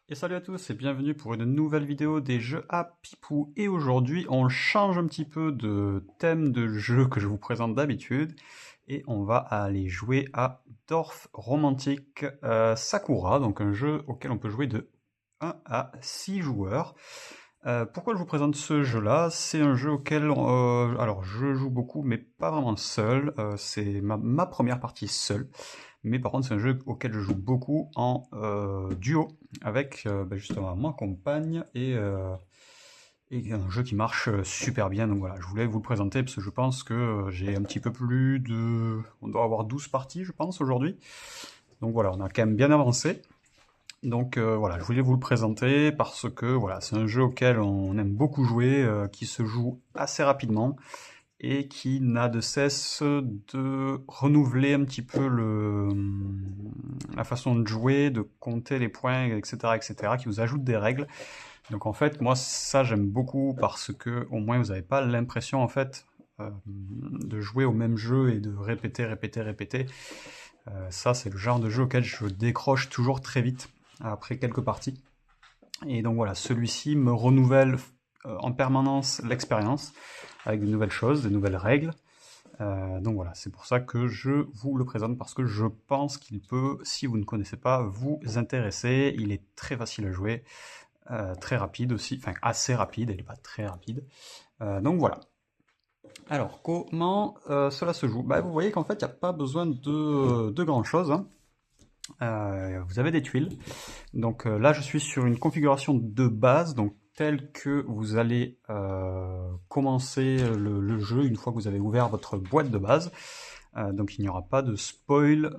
Et salut à tous et bienvenue pour une nouvelle vidéo des jeux à Pipou. Et aujourd'hui on change un petit peu de thème de jeu que je vous présente d'habitude et on va aller jouer à Dorf Romantic Sakura, donc un jeu auquel on peut jouer de 1 à 6 joueurs. Pourquoi je vous présente ce jeu-là? C'est un jeu auquel alors je joue beaucoup mais pas vraiment seul. C'est ma première partie seule. Mais par contre, c'est un jeu auquel je joue beaucoup en duo avec justement ma compagne et un jeu qui marche super bien. Donc voilà, je voulais vous le présenter parce que je pense que j'ai un petit peu plus de... On doit avoir 12 parties, je pense, aujourd'hui. Donc voilà, on a quand même bien avancé. Donc voilà, je voulais vous le présenter parce que voilà, c'est un jeu auquel on aime beaucoup jouer, qui se joue assez rapidement et qui n'a de cesse de renouveler un petit peu la façon de jouer, de compter les points, etc., etc., qui vous ajoute des règles. Donc en fait, moi ça j'aime beaucoup parce que au moins vous n'avez pas l'impression en fait de jouer au même jeu et de répéter, répéter, répéter. Ça c'est le genre de jeu auquel je décroche toujours très vite après quelques parties. Et donc voilà, celui-ci me renouvelle en permanence l'expérience avec de nouvelles choses, de nouvelles règles. Donc voilà, c'est pour ça que je vous le présente parce que je pense qu'il peut, si vous ne connaissez pas, vous intéresser. Il est très facile à jouer, très rapide aussi, enfin assez rapide, il n'est pas très rapide. Donc voilà. Alors, comment cela se joue? Vous voyez qu'en fait, il n'y a pas besoin de grand-chose, hein. Vous avez des tuiles. Donc là, je suis sur une configuration de base, donc telle que vous allez commencer le jeu une fois que vous avez ouvert votre boîte de base. Donc il n'y aura pas de spoil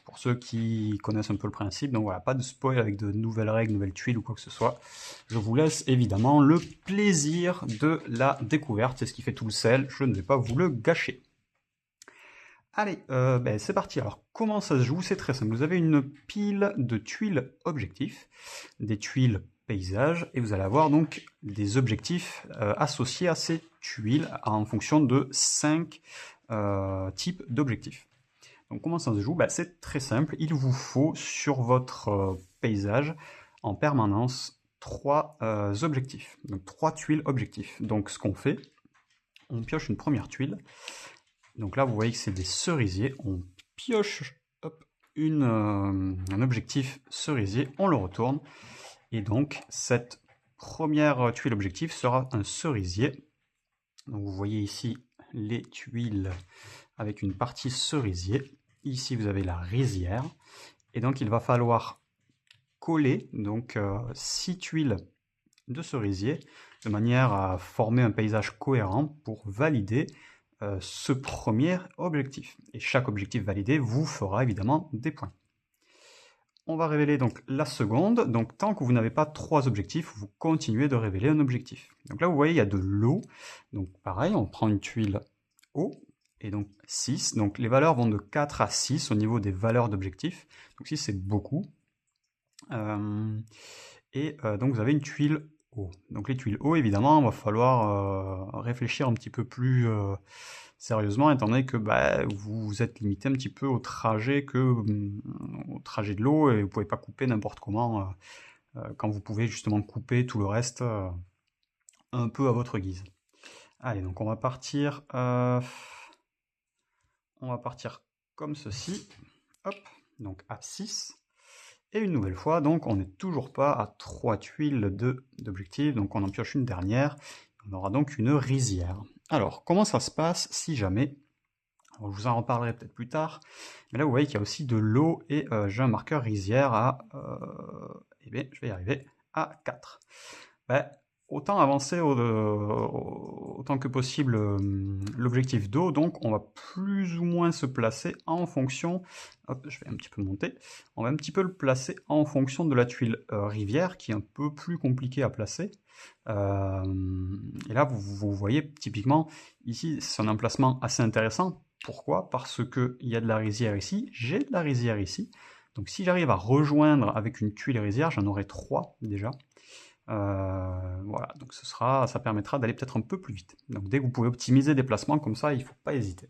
pour ceux qui connaissent un peu le principe. Donc voilà, pas de spoil avec de nouvelles règles, nouvelles tuiles ou quoi que ce soit. Je vous laisse évidemment le plaisir de la découverte. C'est ce qui fait tout le sel. Je ne vais pas vous le gâcher. Allez, c'est parti. Alors, comment ça se joue? C'est très simple. Vous avez une pile de tuiles objectifs, des tuiles paysages, et vous allez avoir donc des objectifs associés à ces tuiles en fonction de 5 types d'objectifs. Donc, comment ça se joue? C'est très simple. Il vous faut sur votre paysage en permanence 3 objectifs, donc 3 tuiles objectifs. Donc, ce qu'on fait, on pioche une première tuile. Donc là, vous voyez que c'est des cerisiers. On pioche un objectif cerisier, on le retourne. Et donc, cette première tuile objectif sera un cerisier. Donc vous voyez ici les tuiles avec une partie cerisier. Ici, vous avez la rizière. Et donc, il va falloir coller donc 6 tuiles de cerisier de manière à former un paysage cohérent pour valider ce premier objectif. Et chaque objectif validé vous fera évidemment des points. On va révéler donc la seconde. Donc tant que vous n'avez pas 3 objectifs, vous continuez de révéler un objectif. Donc là vous voyez il y a de l'eau. Donc pareil, on prend une tuile eau et donc 6. Donc les valeurs vont de 4 à 6 au niveau des valeurs d'objectifs. Donc 6 c'est beaucoup. Donc vous avez une tuile eau. Donc les tuiles eau, évidemment, il va falloir réfléchir un petit peu plus sérieusement, étant donné que vous êtes limité un petit peu au trajet de l'eau et vous ne pouvez pas couper n'importe comment quand vous pouvez justement couper tout le reste un peu à votre guise. Allez, donc on va partir comme ceci. Hop, donc à 6. Et une nouvelle fois, donc on n'est toujours pas à 3 tuiles d'objectifs, donc on en pioche une dernière. On aura donc une rizière. Alors, comment ça se passe si jamais... Alors, je vous en reparlerai peut-être plus tard. Mais là, vous voyez qu'il y a aussi de l'eau et j'ai un marqueur rizière à... je vais y arriver, à 4. Autant avancer autant que possible l'objectif d'eau, donc on va plus ou moins se placer en fonction, hop, je vais un petit peu monter, on va un petit peu le placer en fonction de la tuile rivière, qui est un peu plus compliquée à placer. Et là, vous voyez, typiquement, ici, c'est un emplacement assez intéressant. Pourquoi? Parce qu'il y a de la rizière ici, j'ai de la rizière ici, donc si j'arrive à rejoindre avec une tuile rizière, j'en aurai 3 déjà. Voilà, donc ça permettra d'aller peut-être un peu plus vite. Donc dès que vous pouvez optimiser des placements comme ça, il ne faut pas hésiter.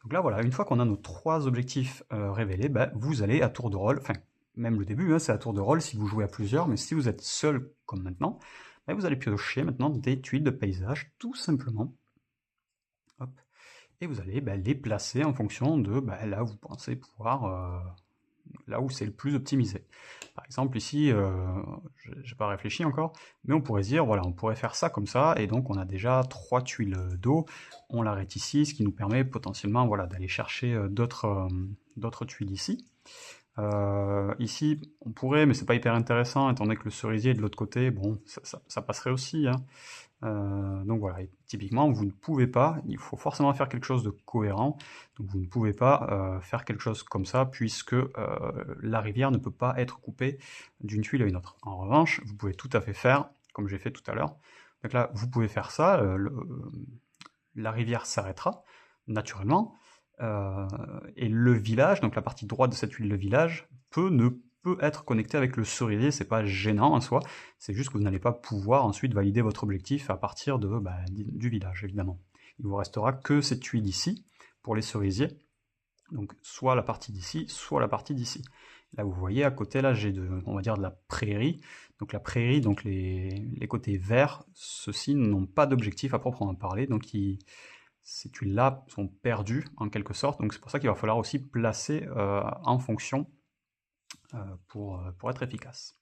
Donc là voilà, une fois qu'on a nos 3 objectifs révélés, vous allez à tour de rôle, enfin même le début, hein, c'est à tour de rôle si vous jouez à plusieurs, mais si vous êtes seul comme maintenant, ben vous allez piocher maintenant des tuiles de paysage, tout simplement. Hop. Et vous allez les placer en fonction de là où vous pensez pouvoir, là où c'est le plus optimisé. Par exemple ici, j'ai pas réfléchi encore, mais on pourrait se dire, voilà, on pourrait faire ça comme ça, et donc on a déjà 3 tuiles d'eau, on l'arrête ici, ce qui nous permet potentiellement voilà, d'aller chercher d'autres tuiles ici. Ici, on pourrait, mais c'est pas hyper intéressant, étant donné que le cerisier est de l'autre côté, bon, ça passerait aussi, hein. Donc voilà, et typiquement, vous ne pouvez pas, il faut forcément faire quelque chose de cohérent, donc vous ne pouvez pas faire quelque chose comme ça, puisque la rivière ne peut pas être coupée d'une tuile à une autre. En revanche, vous pouvez tout à fait faire, comme j'ai fait tout à l'heure, donc là, vous pouvez faire ça, la rivière s'arrêtera, naturellement, et le village, donc la partie droite de cette tuile, le village, ne peut être connecté avec le cerisier, c'est pas gênant en soi, c'est juste que vous n'allez pas pouvoir ensuite valider votre objectif à partir du village, évidemment. Il vous restera que cette tuile ici, pour les cerisiers, donc soit la partie d'ici, soit la partie d'ici. Là vous voyez à côté, là j'ai on va dire de la prairie, donc la prairie, donc les côtés verts, ceux-ci n'ont pas d'objectif à proprement parler, donc ces tuiles-là sont perdues en quelque sorte, donc c'est pour ça qu'il va falloir aussi placer en fonction pour être efficace.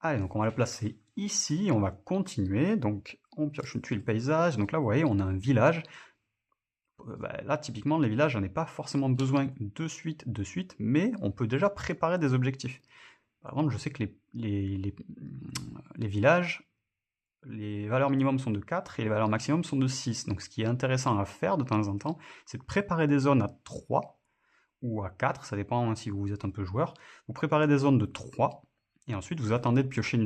Allez, donc on va la placer ici, on va continuer, donc on pioche une tuile paysage, donc là vous voyez on a un village. Là typiquement les villages, j'en ai pas forcément besoin de suite, mais on peut déjà préparer des objectifs. Par exemple, je sais que les villages, les valeurs minimum sont de 4 et les valeurs maximum sont de 6. Donc ce qui est intéressant à faire de temps en temps, c'est de préparer des zones à 3 ou à 4, ça dépend si vous êtes un peu joueur. Vous préparez des zones de 3 et ensuite vous attendez de piocher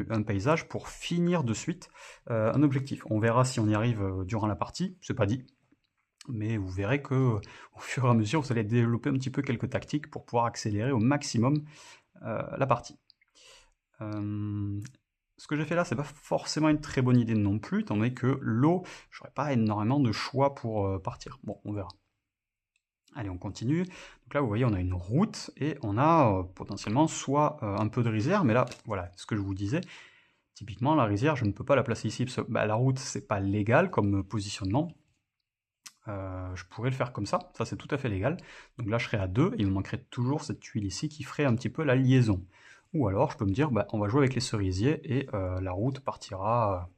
un paysage pour finir de suite un objectif. On verra si on y arrive durant la partie, c'est pas dit. Mais vous verrez que au fur et à mesure, vous allez développer un petit peu quelques tactiques pour pouvoir accélérer au maximum la partie. Ce que j'ai fait là, c'est pas forcément une très bonne idée non plus, étant donné que l'eau, j'aurais pas énormément de choix pour partir. Bon, on verra. Allez, on continue. Donc là, vous voyez, on a une route et on a potentiellement soit un peu de rizière, mais là, voilà, ce que je vous disais, typiquement, la rizière, je ne peux pas la placer ici, parce que la route, c'est pas légal comme positionnement. Je pourrais le faire comme ça c'est tout à fait légal. Donc là je serai à 2, et il me manquerait toujours cette tuile ici qui ferait un petit peu la liaison. Ou alors je peux me dire, on va jouer avec les cerisiers, et la route partira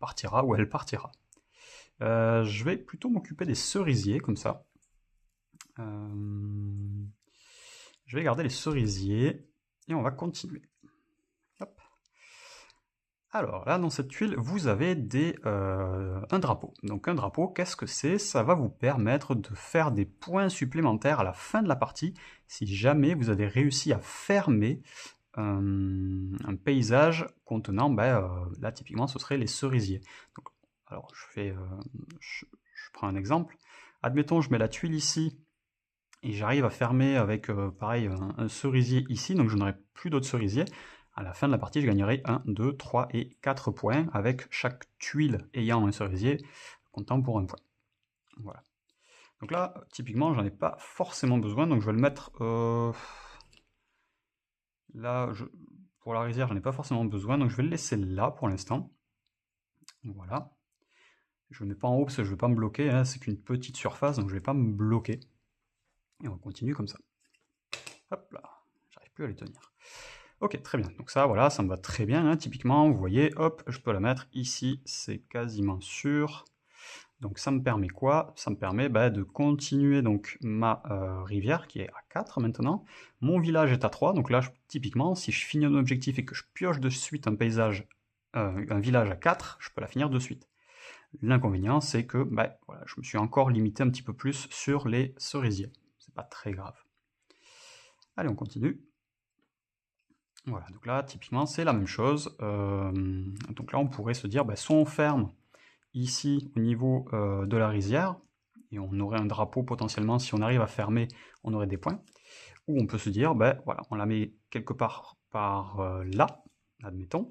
où elle partira. Je vais plutôt m'occuper des cerisiers, comme ça. Je vais garder les cerisiers, et on va continuer. Hop. Alors là, dans cette tuile, vous avez un drapeau. Donc un drapeau, qu'est-ce que c'est? Ça va vous permettre de faire des points supplémentaires à la fin de la partie, si jamais vous avez réussi à fermer un paysage contenant, là typiquement ce serait les cerisiers. Donc, alors je prends un exemple. Admettons, je mets la tuile ici, et j'arrive à fermer avec, pareil, un cerisier ici, donc je n'aurai plus d'autres cerisiers. À la fin de la partie, je gagnerai 1, 2, 3 et 4 points, avec chaque tuile ayant un cerisier comptant pour un point. Voilà. Donc là, typiquement, j'en ai pas forcément besoin, donc je vais le mettre... là, pour la rizière, j'en ai pas forcément besoin, donc je vais le laisser là pour l'instant. Voilà. Je ne le mets pas en haut parce que je ne vais pas me bloquer, hein, c'est qu'une petite surface, donc je ne vais pas me bloquer. Et on continue comme ça. Hop là, j'arrive plus à les tenir. Ok, très bien. Donc ça, voilà, ça me va très bien. Hein. Typiquement, vous voyez, hop, je peux la mettre ici, c'est quasiment sûr. Donc ça me permet quoi? Ça me permet de continuer donc ma rivière qui est à 4 maintenant. Mon village est à 3, donc là, typiquement, si je finis un objectif et que je pioche de suite un paysage, un village à 4, je peux la finir de suite. L'inconvénient, c'est que voilà, je me suis encore limité un petit peu plus sur les cerisiers. C'est pas très grave. Allez, on continue. Voilà, donc là, typiquement, c'est la même chose. Donc là, on pourrait se dire, soit on ferme ici au niveau de la rizière, et on aurait un drapeau potentiellement, si on arrive à fermer, on aurait des points. Ou on peut se dire, voilà, on la met quelque part par là, admettons.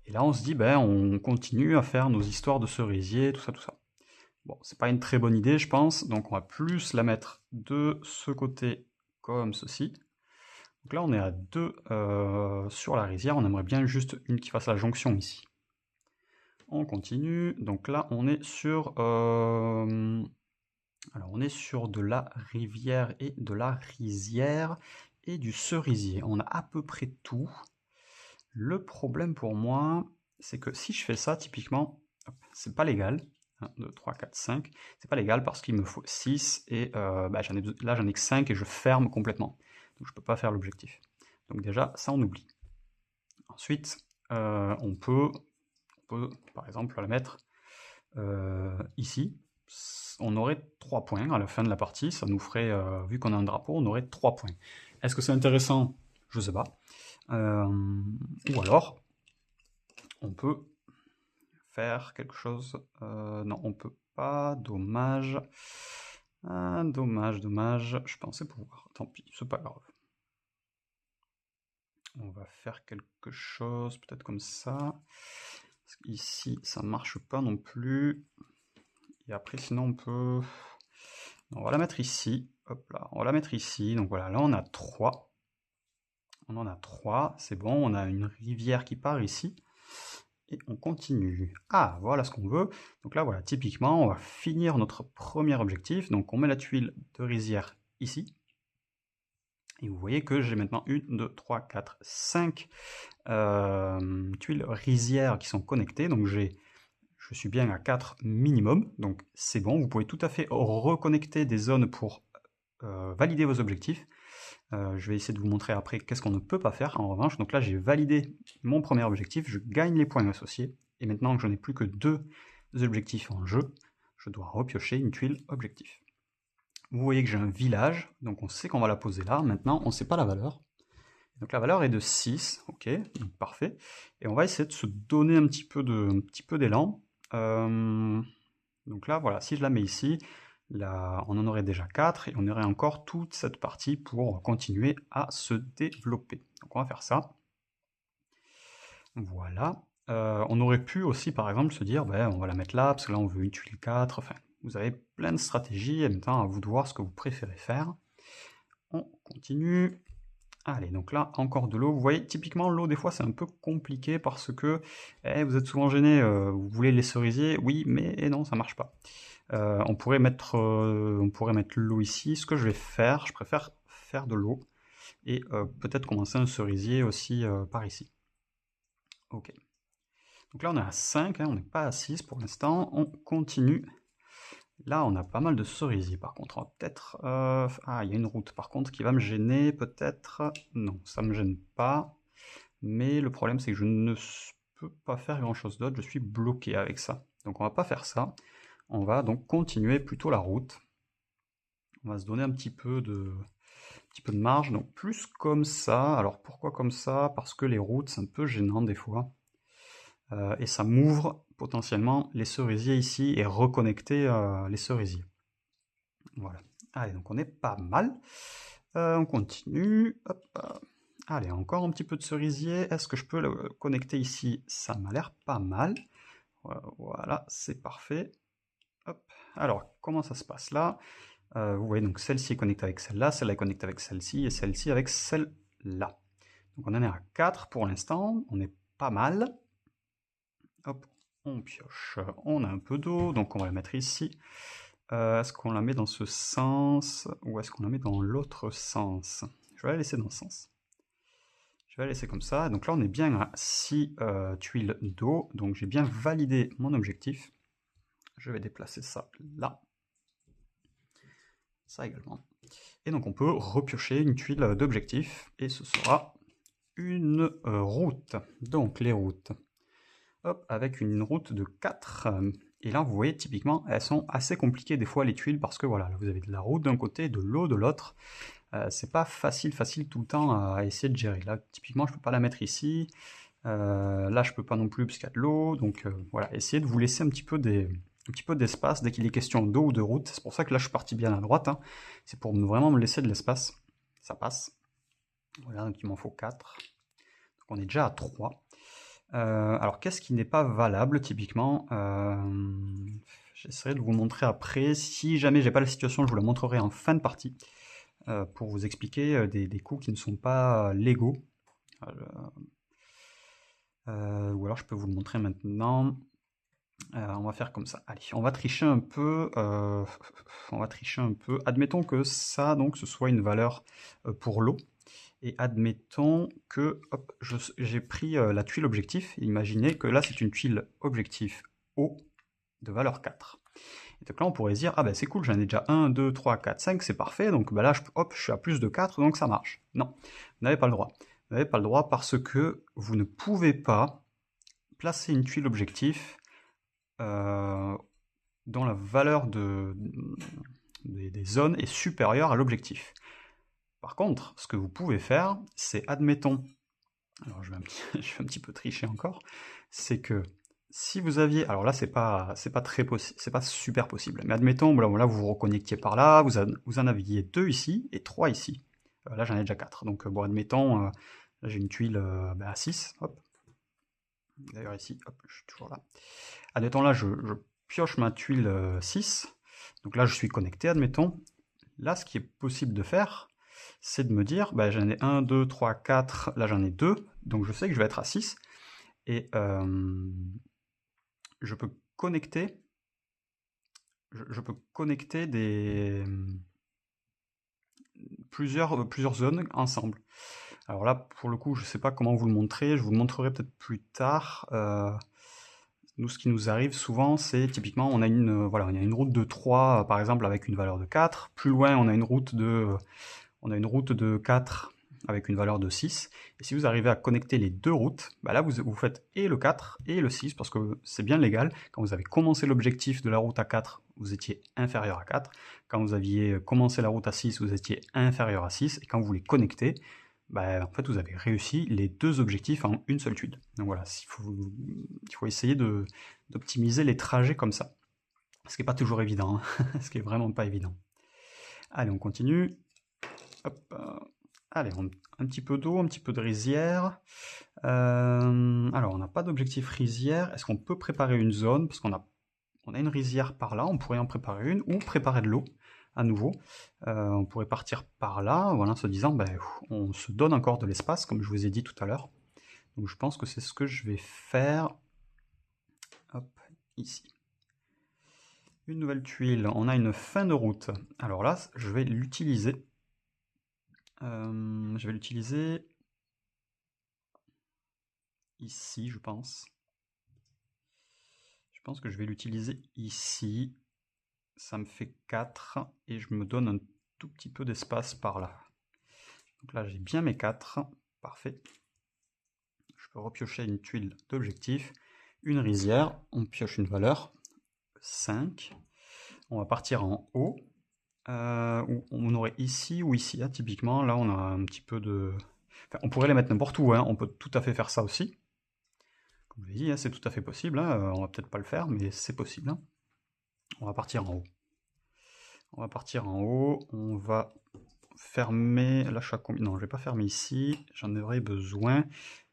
Et là, on se dit, on continue à faire nos histoires de cerisier, tout ça, tout ça. Bon, c'est pas une très bonne idée, je pense, donc on va plus la mettre de ce côté, comme ceci. Donc là, on est à 2 sur la rizière. On aimerait bien juste une qui fasse la jonction ici. On continue. Donc là, on est sur... alors, on est sur de la rivière et de la rizière et du cerisier. On a à peu près tout. Le problème pour moi, c'est que si je fais ça, typiquement, c'est pas légal. 1, 2, 3, 4, 5. C'est pas légal parce qu'il me faut 6 et là j'en ai que 5 et je ferme complètement. Donc je peux pas faire l'objectif. Donc déjà, ça on oublie. Ensuite, on peut par exemple la mettre ici. On aurait 3 points à la fin de la partie. Ça nous ferait, vu qu'on a un drapeau, on aurait 3 points. Est-ce que c'est intéressant? Je sais pas. Ou alors, on peut faire quelque chose... non, on peut pas. Dommage. Ah, dommage, dommage. Je pensais pouvoir. Tant pis, c'est pas grave. On va faire quelque chose, peut-être comme ça. Parce qu'ici, ça marche pas non plus. Et après, sinon, on peut... On va la mettre ici. Hop là, on va la mettre ici. Donc voilà, là, on a 3. On en a 3, c'est bon. On a une rivière qui part ici. Et on continue. Ah, voilà ce qu'on veut. Donc là, voilà, typiquement, on va finir notre premier objectif. Donc on met la tuile de rizière ici. Et vous voyez que j'ai maintenant 1, 2, 3, 4, 5 tuiles rizières qui sont connectées. Donc je suis bien à 4 minimum. Donc c'est bon, vous pouvez tout à fait reconnecter des zones pour valider vos objectifs. Je vais essayer de vous montrer après qu'est-ce qu'on ne peut pas faire en revanche. Donc là j'ai validé mon premier objectif, je gagne les points associés. Et maintenant que je n'ai plus que 2 objectifs en jeu, je dois repiocher une tuile objectif. Vous voyez que j'ai un village, donc on sait qu'on va la poser là. Maintenant, on ne sait pas la valeur. Donc la valeur est de 6, ok, donc parfait. Et on va essayer de se donner un petit peu d'élan. Donc là, voilà, si je la mets ici, là, on en aurait déjà 4 et on aurait encore toute cette partie pour continuer à se développer. Donc on va faire ça. Voilà. On aurait pu aussi, par exemple, se dire, ben, on va la mettre là, parce que là, on veut une tuile 4, enfin... Vous avez plein de stratégies, et maintenant à vous de voir ce que vous préférez faire. On continue. Allez, donc là, encore de l'eau. Vous voyez, typiquement, l'eau, des fois, c'est un peu compliqué parce que vous êtes souvent gêné. Vous voulez les cerisiers, oui, mais non, ça marche pas. On pourrait mettre l'eau ici. Ce que je vais faire, je préfère faire de l'eau et peut-être commencer un cerisier aussi par ici. Ok. Donc là, on est à 5, hein, on n'est pas à 6 pour l'instant. On continue. Là, on a pas mal de cerisiers, par contre. On va peut-être... Ah, il y a une route, par contre, qui va me gêner, peut-être... Non, ça me gêne pas. Mais le problème, c'est que je ne peux pas faire grand-chose d'autre. Je suis bloqué avec ça. Donc, on va pas faire ça. On va donc continuer plutôt la route. On va se donner un petit peu de marge. Donc, plus comme ça. Alors, pourquoi comme ça? Parce que les routes, c'est un peu gênant, des fois. Et ça m'ouvre potentiellement les cerisiers ici et reconnecter les cerisiers. Voilà. Allez, donc on est pas mal. On continue. Hop. Allez, encore un petit peu de cerisier. Est-ce que je peux le connecter ici? Ça m'a l'air pas mal. Voilà, c'est parfait. Hop. Alors, comment ça se passe là? Vous voyez, donc celle-ci est connectée avec celle-là, celle-là est connectée avec celle-ci, et celle-ci avec celle-là. Donc on en est à 4 pour l'instant, on est pas mal. Hop, on pioche. On a un peu d'eau, donc on va la mettre ici. Est-ce qu'on la met dans ce sens ou est-ce qu'on la met dans l'autre sens? Je vais la laisser dans ce sens. Je vais la laisser comme ça. Donc là, on est bien à 6 tuiles d'eau. Donc j'ai bien validé mon objectif. Je vais déplacer ça là. Ça également. Et donc on peut repiocher une tuile d'objectif. Et ce sera une route. Donc les routes. Hop, avec une route de 4. Et là, vous voyez, typiquement, elles sont assez compliquées des fois, les tuiles, parce que voilà, vous avez de la route d'un côté, de l'eau de l'autre. C'est pas facile tout le temps à essayer de gérer. Là, typiquement, je peux pas la mettre ici. Là, je peux pas non plus, parce qu'il y a de l'eau. Donc voilà, essayez de vous laisser un petit peu d'espace dès qu'il est question d'eau ou de route. C'est pour ça que là, je suis parti bien à droite. Hein. C'est pour vraiment me laisser de l'espace. Ça passe. Voilà, donc il m'en faut 4. Donc on est déjà à 3. Alors, qu'est-ce qui n'est pas valable, typiquement? J'essaierai de vous montrer après. Si jamais j'ai pas la situation, je vous la montrerai en fin de partie. pour vous expliquer des coups qui ne sont pas légaux. Ou alors je peux vous le montrer maintenant. On va faire comme ça. Allez, on va tricher un peu. On va tricher un peu. Admettons que ça, donc, ce soit une valeur pour l'eau. Et admettons que j'ai pris la tuile objectif. Imaginez que là, c'est une tuile objectif eau de valeur 4. Et donc là, on pourrait se dire, ah ben c'est cool, j'en ai déjà 1, 2, 3, 4, 5, c'est parfait. Donc ben là, hop, je suis à plus de 4, donc ça marche. Non, vous n'avez pas le droit. Vous n'avez pas le droit parce que vous ne pouvez pas placer une tuile objectif dont la valeur des zones est supérieure à l'objectif. Par contre, ce que vous pouvez faire, c'est, admettons, alors je vais un petit peu tricher encore, c'est que si vous aviez, alors là c'est pas très possible, c'est pas super possible, mais admettons, là vous vous reconnectiez par là, vous en aviez 2 ici et 3 ici. Là j'en ai déjà 4, donc bon, admettons, là j'ai une tuile à 6, hop. D'ailleurs ici, hop, je suis toujours là. Admettons là je pioche ma tuile 6, donc là je suis connecté, admettons. Là ce qui est possible de faire, c'est de me dire, bah, j'en ai 1, 2, 3, 4, là j'en ai 2, donc je sais que je vais être à 6, et je peux connecter, plusieurs zones ensemble. Alors là, pour le coup, je ne sais pas comment vous le montrer, je vous le montrerai peut-être plus tard. Nous, ce qui nous arrive souvent, c'est typiquement, on a une route de 3, par exemple, avec une valeur de 4. Plus loin, on a une route de 4 avec une valeur de 6. Et si vous arrivez à connecter les deux routes, bah là, vous faites et le 4 et le 6, parce que c'est bien légal. Quand vous avez commencé l'objectif de la route à 4, vous étiez inférieur à 4. Quand vous aviez commencé la route à 6, vous étiez inférieur à 6. Et quand vous les connectez, bah, en fait, vous avez réussi les deux objectifs en une seule tuile. Donc voilà, il faut essayer d'optimiser les trajets comme ça. Ce qui n'est pas toujours évident, hein. Ce qui est vraiment pas évident. Allez, on continue. Hop. Allez, un petit peu d'eau, un petit peu de rizière. Alors, on n'a pas d'objectif rizière. Est-ce qu'on peut préparer une zone? Parce qu'on a une rizière par là, on pourrait en préparer une, ou préparer de l'eau à nouveau. On pourrait partir par là, voilà, en se disant, ben, on se donne encore de l'espace, comme je vous ai dit tout à l'heure. Donc je pense que c'est ce que je vais faire. Hop, ici. Une nouvelle tuile, on a une fin de route. Alors là, je vais l'utiliser. Ici, je pense. Je pense que je vais l'utiliser ici. Ça me fait 4 et je me donne un tout petit peu d'espace par là. Donc là, j'ai bien mes 4. Parfait. Je peux repiocher une tuile d'objectif. Une rizière, on pioche une valeur. 5. On va partir en haut. Où on aurait ici ou ici. Là, typiquement, là, on a un petit peu de... Enfin, on pourrait les mettre n'importe où. Hein. On peut tout à fait faire ça aussi. Comme je l'ai dit, hein, c'est tout à fait possible. Hein. On va peut-être pas le faire, mais c'est possible. Hein. On va partir en haut. On va fermer... Là, je suis à combien? Non, je vais pas fermer ici. J'en aurai besoin.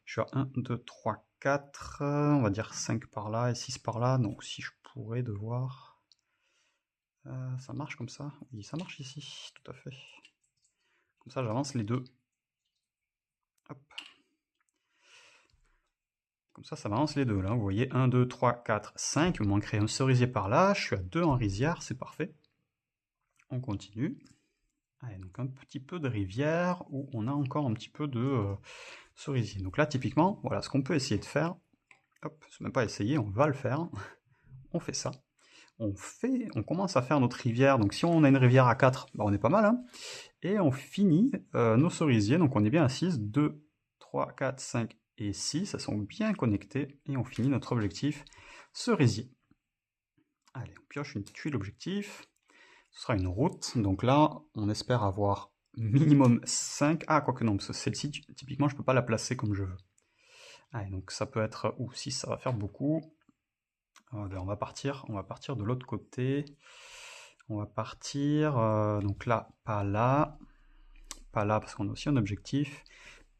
Je suis à 1, 2, 3, 4. On va dire 5 par là et 6 par là. Donc, si je pourrais devoir... ça marche comme ça? Oui, ça marche ici, tout à fait. Comme ça, j'avance les deux. Hop. Comme ça m'avance les deux, là. Vous voyez, 1, 2, 3, 4, 5. Il me manquerait un cerisier par là. Je suis à 2 en rizière, c'est parfait. On continue. Allez, donc un petit peu de rivière où on a encore un petit peu de cerisier. Donc là, typiquement, voilà ce qu'on peut essayer de faire. Hop, c'est même pas essayer, on va le faire. On fait ça. On commence à faire notre rivière. Donc si on a une rivière à 4, bah, on est pas mal. Hein. Et on finit nos cerisiers. Donc on est bien à 6. 2, 3, 4, 5 et 6. Elles sont bien connectées. Et on finit notre objectif cerisier. Allez, on pioche une tuile objectif. Ce sera une route. Donc là, on espère avoir minimum 5. Ah, quoique non, parce que celle-ci, typiquement, je ne peux pas la placer comme je veux. Allez, donc ça peut être... Ou 6, ça va faire beaucoup. Ben, on va partir de l'autre côté. On va partir, donc là, pas là parce qu'on a aussi un objectif,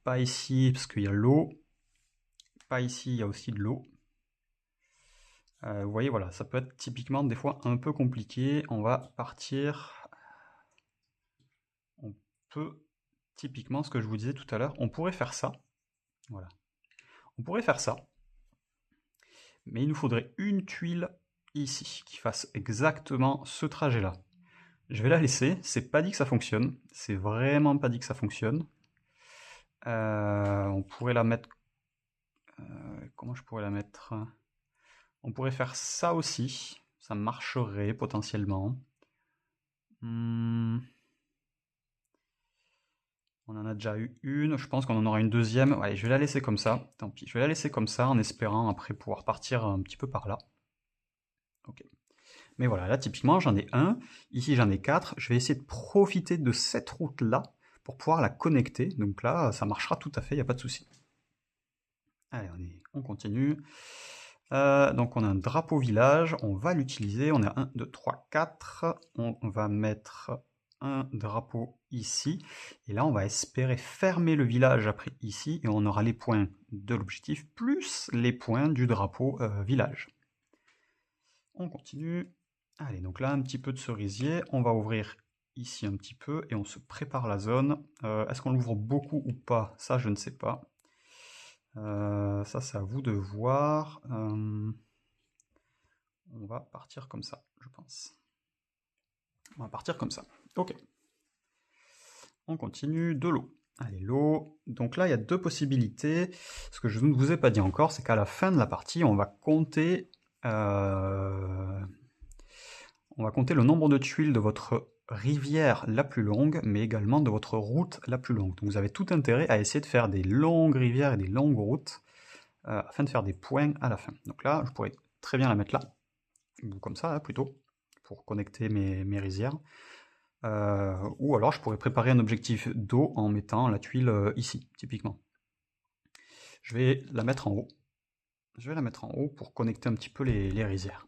pas ici parce qu'il y a l'eau, pas ici, il y a aussi de l'eau. Vous voyez, voilà, ça peut être typiquement des fois un peu compliqué. On peut, typiquement ce que je vous disais tout à l'heure, on pourrait faire ça. Voilà. On pourrait faire ça. Mais il nous faudrait une tuile ici qui fasse exactement ce trajet-là. Je vais la laisser, c'est pas dit que ça fonctionne, c'est vraiment pas dit que ça fonctionne. On pourrait la mettre... comment je pourrais la mettre? On pourrait faire ça aussi, ça marcherait potentiellement. On en a déjà eu une, je pense qu'on en aura une deuxième. Ouais, je vais la laisser comme ça, tant pis. Je vais la laisser comme ça en espérant après pouvoir partir un petit peu par là. Ok. Mais voilà, là typiquement j'en ai un, ici j'en ai 4, je vais essayer de profiter de cette route-là pour pouvoir la connecter, donc là ça marchera tout à fait, il n'y a pas de souci. Allez, on continue. Donc on a un drapeau village, on va l'utiliser, on a 1, 2, 3, 4, on va mettre un drapeau ici, et là on va espérer fermer le village après ici, et on aura les points de l'objectif, plus les points du drapeau village. On continue. Allez, donc là, un petit peu de cerisier. On va ouvrir ici un petit peu et on se prépare la zone. Est-ce qu'on l'ouvre beaucoup ou pas? Ça, je ne sais pas. Ça, c'est à vous de voir. On va partir comme ça, je pense. On va partir comme ça. Ok. On continue. De l'eau. Allez, l'eau. Donc là, il y a deux possibilités. Ce que je ne vous ai pas dit encore, c'est qu'à la fin de la partie, on va compter... On va compter le nombre de tuiles de votre rivière la plus longue, mais également de votre route la plus longue. Donc vous avez tout intérêt à essayer de faire des longues rivières et des longues routes, afin de faire des points à la fin. Donc là, je pourrais très bien la mettre là, ou comme ça, là, plutôt, pour connecter mes rizières. Ou alors je pourrais préparer un objectif d'eau en mettant la tuile ici, typiquement. Je vais la mettre en haut. Je vais la mettre en haut pour connecter un petit peu les rizières.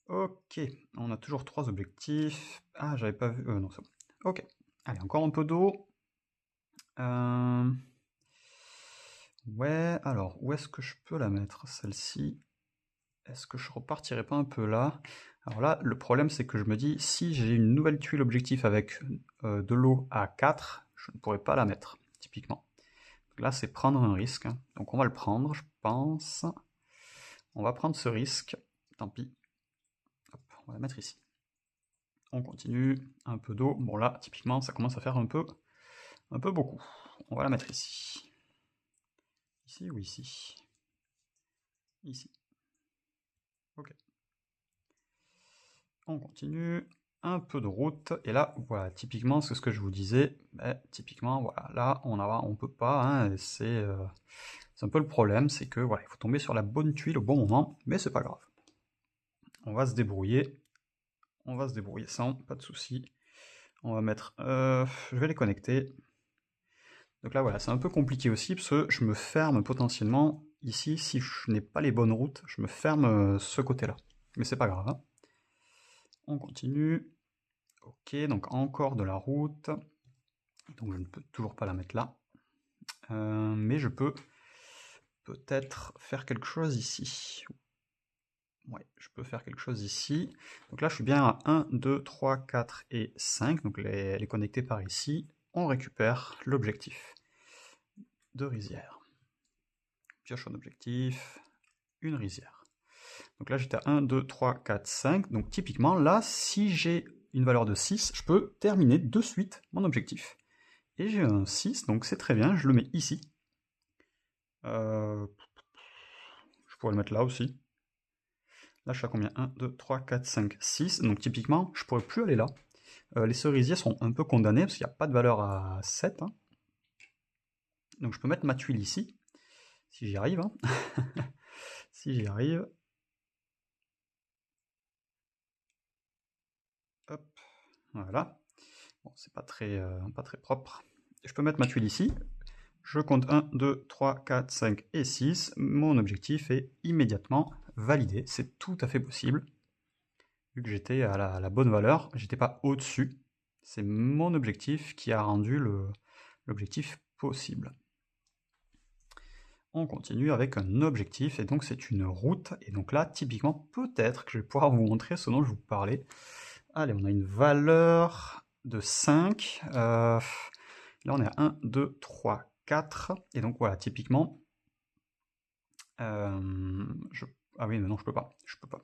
Ok, on a toujours 3 objectifs. Ah, j'avais pas vu... non, c'est bon. Ok, allez, encore un peu d'eau. Ouais, alors, où est-ce que je peux la mettre, celle-ci? Est-ce que je repartirai pas un peu là? Alors là, le problème, c'est que je me dis, si j'ai une nouvelle tuile objectif avec de l'eau à 4, je ne pourrais pas la mettre, typiquement. Donc là, c'est prendre un risque. Hein. Donc on va le prendre, je pense. On va prendre ce risque. Tant pis. Hop, on va la mettre ici. On continue, un peu d'eau. Bon là, typiquement, ça commence à faire un peu beaucoup. On va la mettre ici. Ici ou ici? Ici. Ok. On continue, un peu de route. Et là, voilà, typiquement, c'est ce que je vous disais. Typiquement, voilà, là, on peut pas. Hein, c'est un peu le problème, c'est que voilà, il faut tomber sur la bonne tuile au bon moment, mais c'est pas grave. On va se débrouiller. On va se débrouiller sans, pas de souci. On va mettre... je vais les connecter. Donc là, voilà, c'est un peu compliqué aussi, parce que je me ferme potentiellement ici, si je n'ai pas les bonnes routes, je me ferme ce côté-là. Mais c'est pas grave. Hein. On continue. Ok, donc encore de la route. Donc je ne peux toujours pas la mettre là. Mais je peux peut-être faire quelque chose ici. Ouais, je peux faire quelque chose ici. Donc là, je suis bien à 1, 2, 3, 4 et 5. Donc les connecter par ici. On récupère l'objectif de rizière. Pioche en objectif, une rizière. Donc là, j'étais à 1, 2, 3, 4, 5. Donc typiquement, là, si j'ai une valeur de 6, je peux terminer de suite mon objectif. Et j'ai un 6, donc c'est très bien, je le mets ici. Je pourrais le mettre là aussi. Là, je suis à combien? 1, 2, 3, 4, 5, 6. Donc typiquement, je pourrais plus aller là. Les cerisiers sont un peu condamnés parce qu'il n'y a pas de valeur à 7. Hein. Donc je peux mettre ma tuile ici, si j'y arrive. Hein. Si j'y arrive. Hop, voilà. Bon, c'est pas très propre. Je peux mettre ma tuile ici. Je compte 1, 2, 3, 4, 5 et 6. Mon objectif est immédiatement validé. C'est tout à fait possible. Vu que j'étais à la bonne valeur, j'étais pas au-dessus. C'est mon objectif qui a rendu l'objectif possible. On continue avec un objectif, et donc c'est une route. Et donc là, typiquement, peut-être que je vais pouvoir vous montrer ce dont je vous parlais. Allez, on a une valeur de 5. Là, on est à 1, 2, 3, 4. Et donc, voilà, typiquement... Ah oui, mais non, je peux pas. Je peux pas.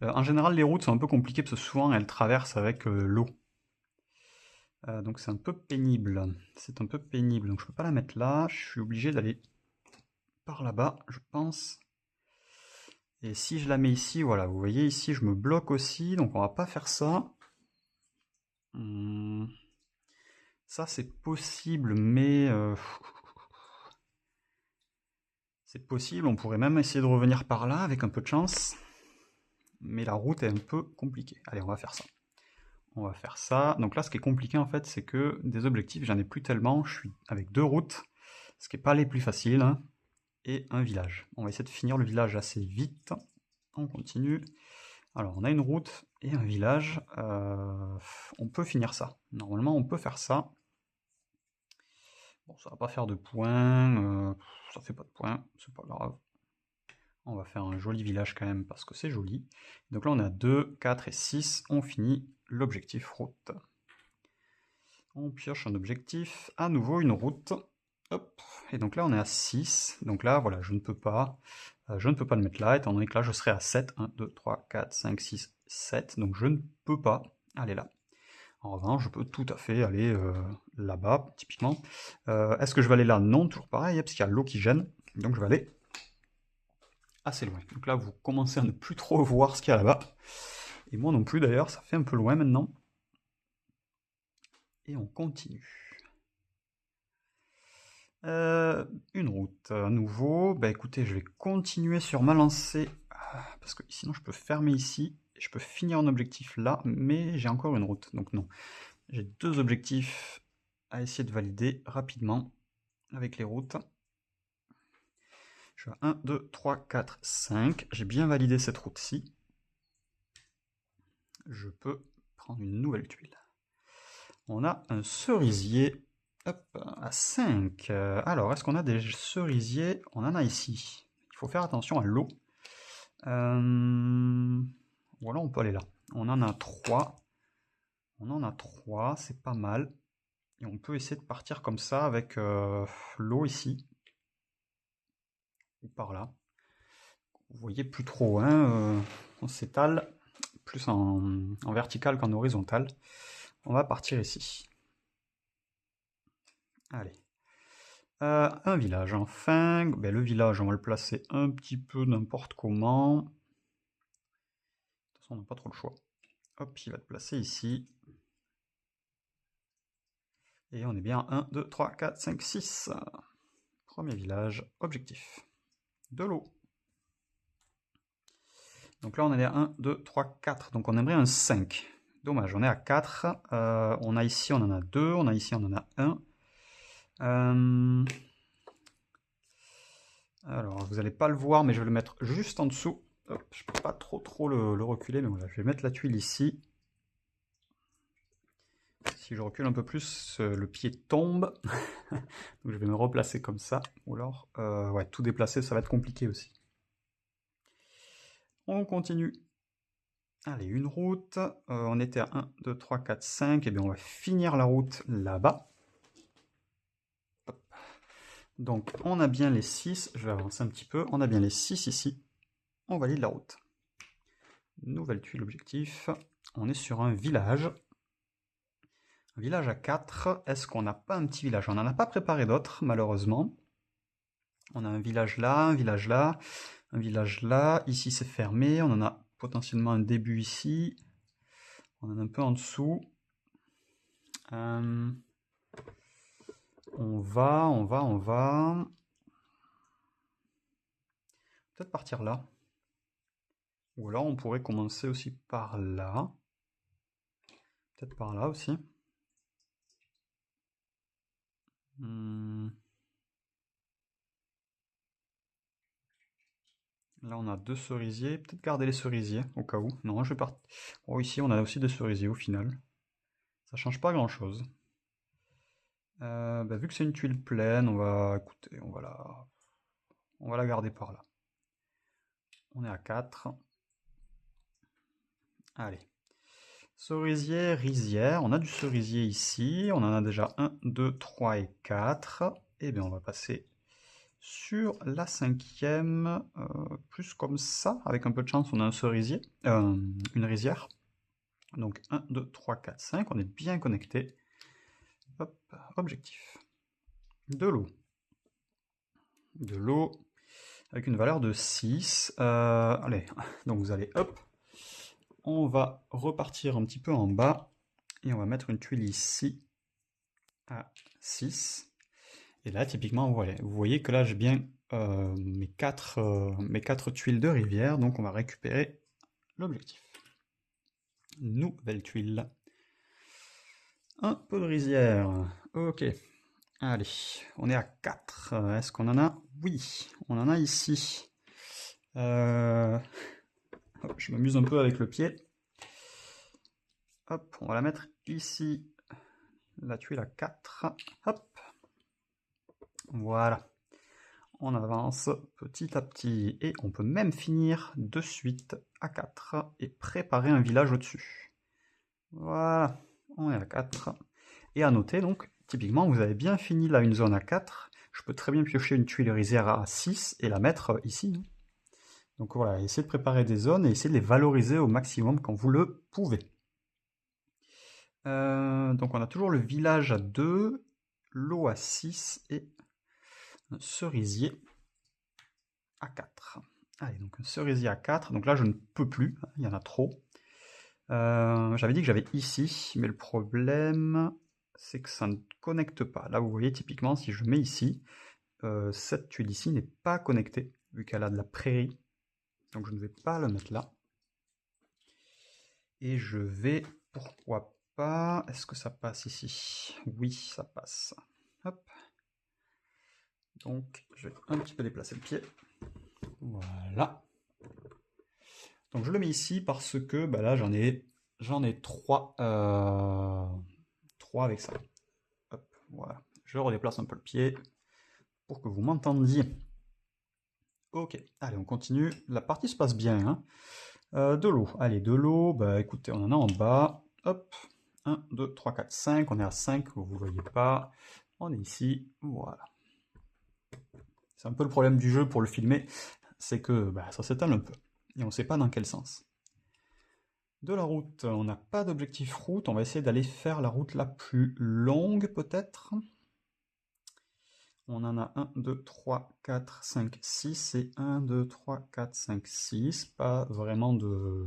En général, les routes sont un peu compliquées parce que souvent, elles traversent avec l'eau. Donc, c'est un peu pénible. C'est un peu pénible. Donc, je peux pas la mettre là. Je suis obligé d'aller par là-bas, je pense. Et si je la mets ici, voilà, vous voyez, ici, je me bloque aussi. Donc, on va pas faire ça. Ça, c'est possible, mais... c'est possible, on pourrait même essayer de revenir par là avec un peu de chance. Mais la route est un peu compliquée. Allez, on va faire ça. On va faire ça. Donc là, ce qui est compliqué, en fait, c'est que des objectifs, j'en ai plus tellement. Je suis avec 2 routes, ce qui n'est pas les plus faciles, hein, et un village. On va essayer de finir le village assez vite. On continue. Alors, on a une route et un village. On peut finir ça. Normalement, on peut faire ça. Bon, ça va pas faire de points. Ça fait pas de points, c'est pas grave. On va faire un joli village quand même parce que c'est joli. Donc là, on a 2, 4 et 6. On finit l'objectif route. On pioche un objectif, à nouveau une route. Hop. Et donc là, on est à 6. Donc là, voilà, je ne peux pas le mettre là, étant donné que là, je serai à 7. 1, 2, 3, 4, 5, 6, 7. Donc je ne peux pas aller là. En revanche, je peux tout à fait aller là-bas, typiquement. Est-ce que je vais aller là? Non, toujours pareil, parce qu'il y a l'eau qui gêne. Donc je vais aller assez loin. Donc là, vous commencez à ne plus trop voir ce qu'il y a là-bas. Et moi non plus d'ailleurs, ça fait un peu loin maintenant. Et on continue. Une route à nouveau. Bah écoutez, je vais continuer sur ma lancée. Parce que sinon je peux fermer ici. Et je peux finir un objectif là. Mais j'ai encore une route. Donc non. J'ai 2 objectifs à essayer de valider rapidement. Avec les routes. Je suis à 1, 2, 3, 4, 5. J'ai bien validé cette route-ci. Je peux prendre une nouvelle tuile. On a un cerisier. Hop, à 5. Alors, est-ce qu'on a des cerisiers? On en a ici. Il faut faire attention à l'eau. Voilà, on peut aller là. On en a 3. On en a 3, c'est pas mal. Et on peut essayer de partir comme ça avec l'eau ici. Ou par là. Vous voyez plus trop, hein, on s'étale plus en vertical qu'en horizontal. On va partir ici. Allez. Un village, enfin. Ben, le village, on va le placer un petit peu n'importe comment. De toute façon, on n'a pas trop le choix. Hop, il va te placer ici. Et on est bien 1, 2, 3, 4, 5, 6. Premier village, objectif. De l'eau. Donc là, on est à 1, 2, 3, 4. Donc on aimerait un 5. Dommage, on est à 4. On a ici, on en a 2. On a ici, on en a 1. Alors, vous n'allez pas le voir, mais je vais le mettre juste en dessous. Hop, je ne peux pas trop le reculer, mais voilà, je vais mettre la tuile ici. Si je recule un peu plus, le pied tombe. Donc je vais me replacer comme ça. Ou alors, ouais, tout déplacer, ça va être compliqué aussi. On continue. Allez, une route. On était à 1, 2, 3, 4, 5. Et bien, on va finir la route là-bas. Donc, on a bien les 6. Je vais avancer un petit peu. On a bien les 6 ici. On valide la route. Nouvelle tuile objectif. On est sur un village. Un village à 4. Est-ce qu'on n'a pas un petit village? On n'en a pas préparé d'autres, malheureusement. On a un village là, un village là, un village là. Ici, c'est fermé. On en a potentiellement un début ici. On en a un peu en dessous. On va. Peut-être partir là. Ou alors, on pourrait commencer aussi par là. Peut-être par là aussi. Là, on a 2 cerisiers. Peut-être garder les cerisiers, au cas où. Non, je vais partir. Oh, ici, on a aussi des cerisiers, au final. Ça change pas grand-chose. Bah, vu que c'est une tuile pleine, on va... Écoutez, on va la garder par là. On est à 4. Allez. Cerisier, rizière. On a du cerisier ici. On en a déjà 1, 2, 3 et 4. Et bien on va passer sur la 5e, plus comme ça. Avec un peu de chance, on a un cerisier, une rizière. Donc 1, 2, 3, 4, 5. On est bien connecté. Hop, objectif. De l'eau. De l'eau avec une valeur de 6. Allez, donc vous allez, hop, on va repartir un petit peu en bas et on va mettre une tuile ici à 6. Et là, typiquement, vous voyez que là, j'ai bien mes 4 tuiles de rivière, donc on va récupérer l'objectif. Nouvelle tuile. Un peu de rizière. Ok. Allez, on est à 4. Est-ce qu'on en a? Oui, on en a ici. Je m'amuse un peu avec le pied. Hop, on va la mettre ici. La tuile à 4. Hop. Voilà. On avance petit à petit. Et on peut même finir de suite à 4 et préparer un village au-dessus. Voilà, on est à 4. Et à noter, donc, typiquement, vous avez bien fini là une zone à 4. Je peux très bien piocher une tuile rizière à 6 et la mettre ici. Donc voilà, essayez de préparer des zones et essayez de les valoriser au maximum quand vous le pouvez. Donc on a toujours le village à 2, l'eau à 6 et un cerisier à 4. Allez, donc un cerisier à 4. Donc là, je ne peux plus, il y en a trop. J'avais dit que j'avais ici, mais le problème, c'est que ça ne connecte pas. Là, vous voyez, typiquement, si je mets ici, cette tuile ici n'est pas connectée, vu qu'elle a de la prairie. Donc je ne vais pas le mettre là. Et je vais, pourquoi pas, est-ce que ça passe ici? Oui, ça passe. Hop. Donc je vais un petit peu déplacer le pied. Voilà. Donc je le mets ici parce que bah là j'en ai 3, 3 avec ça. Hop, voilà. Je redéplace un peu le pied pour que vous m'entendiez. Ok, allez, on continue. La partie se passe bien, hein. De l'eau. Allez, de l'eau, bah écoutez, on en a en bas. Hop, 1, 2, 3, 4, 5. On est à 5, vous ne voyez pas. On est ici, voilà. C'est un peu le problème du jeu pour le filmer, c'est que bah, ça s'étale un peu. Et on ne sait pas dans quel sens. De la route, on n'a pas d'objectif route. On va essayer d'aller faire la route la plus longue peut-être. On en a 1, 2, 3, 4, 5, 6 et 1, 2, 3, 4, 5, 6. Pas vraiment de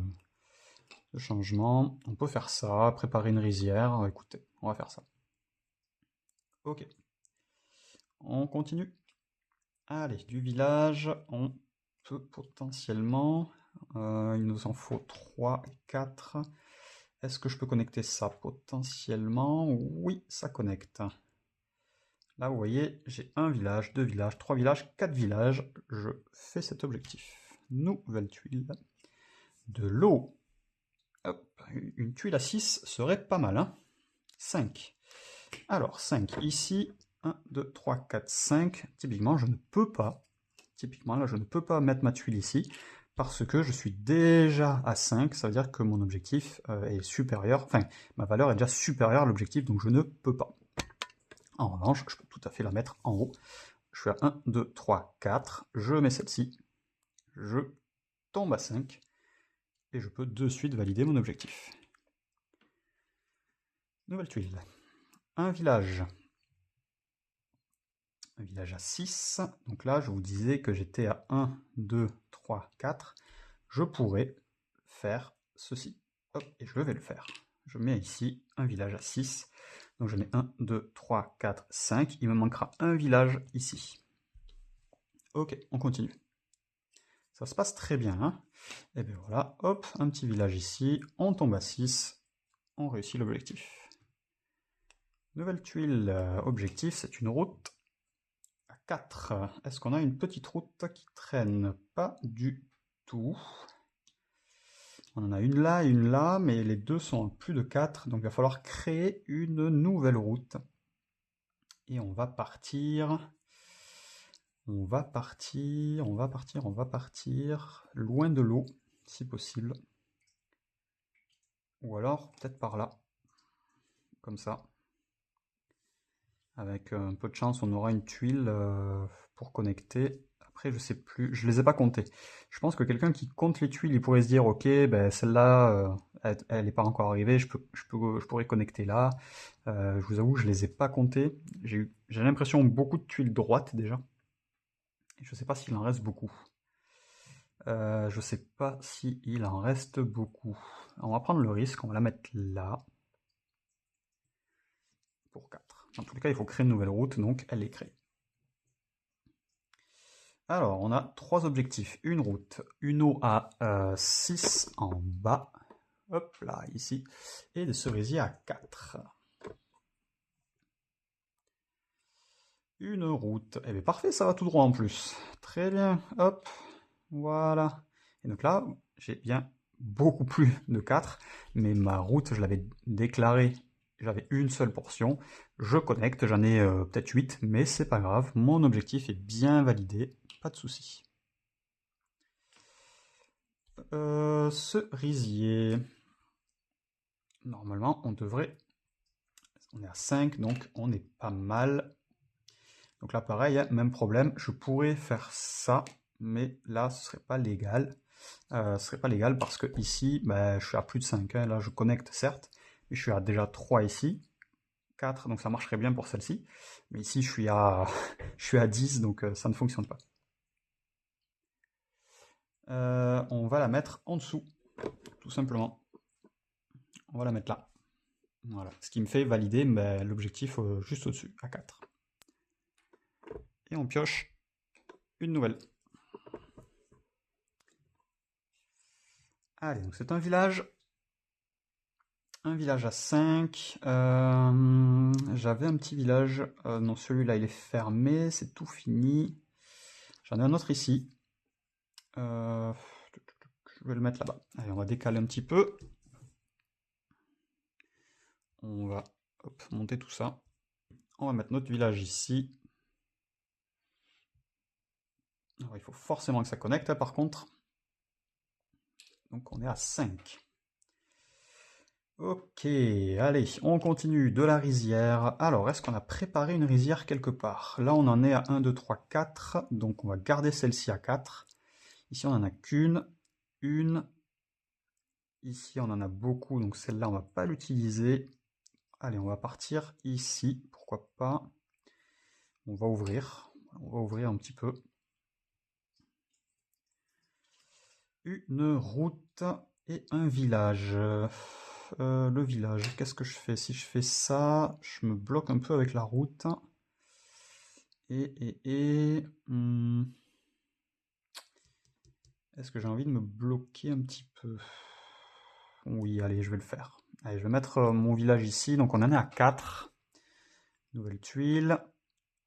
changement. On peut faire ça, préparer une rizière. Écoutez, on va faire ça. Ok. On continue. Allez, du village, on peut potentiellement... il nous en faut 3 et 4. Est-ce que je peux connecter ça potentiellement? Oui, ça connecte. Là, vous voyez, j'ai un village, 2 villages, 3 villages, 4 villages. Je fais cet objectif. Nouvelle tuile. De l'eau. Hop, une tuile à 6 serait pas mal, hein. 5. Alors, 5 ici. 1, 2, 3, 4, 5. Typiquement, je ne peux pas. Typiquement, là, je ne peux pas mettre ma tuile ici parce que je suis déjà à 5. Ça veut dire que mon objectif est supérieur. Enfin, ma valeur est déjà supérieure à l'objectif, donc je ne peux pas. En revanche, je peux tout à fait la mettre en haut. Je suis à 1, 2, 3, 4. Je mets celle-ci. Je tombe à 5. Et je peux de suite valider mon objectif. Nouvelle tuile. Un village. Un village à 6. Donc là, je vous disais que j'étais à 1, 2, 3, 4. Je pourrais faire ceci. Hop, et je vais le faire. Je mets ici un village à 6. Donc j'en ai 1, 2, 3, 4, 5. Il me manquera un village ici. Ok, on continue. Ça se passe très bien, hein. Et bien voilà, hop, un petit village ici. On tombe à 6. On réussit l'objectif. Nouvelle tuile. Objectif, c'est une route à 4. Est-ce qu'on a une petite route qui traîne? Pas du tout. On en a une là, mais les deux sont à plus de 4, donc il va falloir créer une nouvelle route. Et on va partir loin de l'eau, si possible. Ou alors peut-être par là, comme ça. Avec un peu de chance, on aura une tuile pour connecter. Après, je sais plus, je les ai pas comptées. Je pense que quelqu'un qui compte les tuiles, il pourrait se dire, ok, ben celle-là, elle n'est pas encore arrivée, je pourrais connecter là. Je vous avoue, je les ai pas comptées. J'ai l'impression beaucoup de tuiles droites déjà. Et je sais pas s'il en reste beaucoup. Je sais pas s'il en reste beaucoup. On va prendre le risque, on va la mettre là. Pour 4. Dans tous les cas, il faut créer une nouvelle route, donc elle est créée. Alors, on a 3 objectifs. Une route, une eau à 6 en bas, hop là, ici, et des cerisiers à 4. Une route, eh bien parfait, ça va tout droit en plus. Très bien, hop, voilà. Et donc là, j'ai bien beaucoup plus de 4, mais ma route, je l'avais déclarée, j'avais une seule portion. Je connecte, j'en ai peut-être 8, mais c'est pas grave, mon objectif est bien validé, pas de souci. Cerisier. Normalement, on devrait... On est à 5, donc on est pas mal. Donc là, pareil, hein, même problème. Je pourrais faire ça, mais là, ce serait pas légal. Ce serait pas légal parce que ici, bah, je suis à plus de 5. Hein. Là, je connecte, certes, mais je suis à déjà 3 ici. 4, donc ça marcherait bien pour celle-ci. Mais ici, je suis à, je suis à 10, donc ça ne fonctionne pas. On va la mettre en dessous, tout simplement. On va la mettre là. Voilà. Ce qui me fait valider l'objectif juste au-dessus, à 4. Et on pioche une nouvelle. Allez, donc c'est un village. Un village à 5. J'avais un petit village. Non, celui-là, il est fermé. C'est tout fini. J'en ai un autre ici. Je vais le mettre là-bas. Allez, on va décaler un petit peu. On va monter tout ça. On va mettre notre village ici. Alors, il faut forcément que ça connecte, hein, par contre. Donc on est à 5. Ok, allez, on continue de la rizière. Alors, est-ce qu'on a préparé une rizière quelque part? Là, on en est à 1, 2, 3, 4. Donc, on va garder celle-ci à 4. Ici, on n'en a qu'une. Une. Ici, on en a beaucoup. Donc, celle-là, on va pas l'utiliser. Allez, on va partir ici. Pourquoi pas? On va ouvrir. On va ouvrir un petit peu. Une route et un village. Le village, qu'est-ce que je fais? Si je fais ça, je me bloque un peu avec la route. Est-ce que j'ai envie de me bloquer un petit peu? Oui, allez, je vais le faire. Allez, je vais mettre mon village ici. Donc on en est à 4. Nouvelle tuile.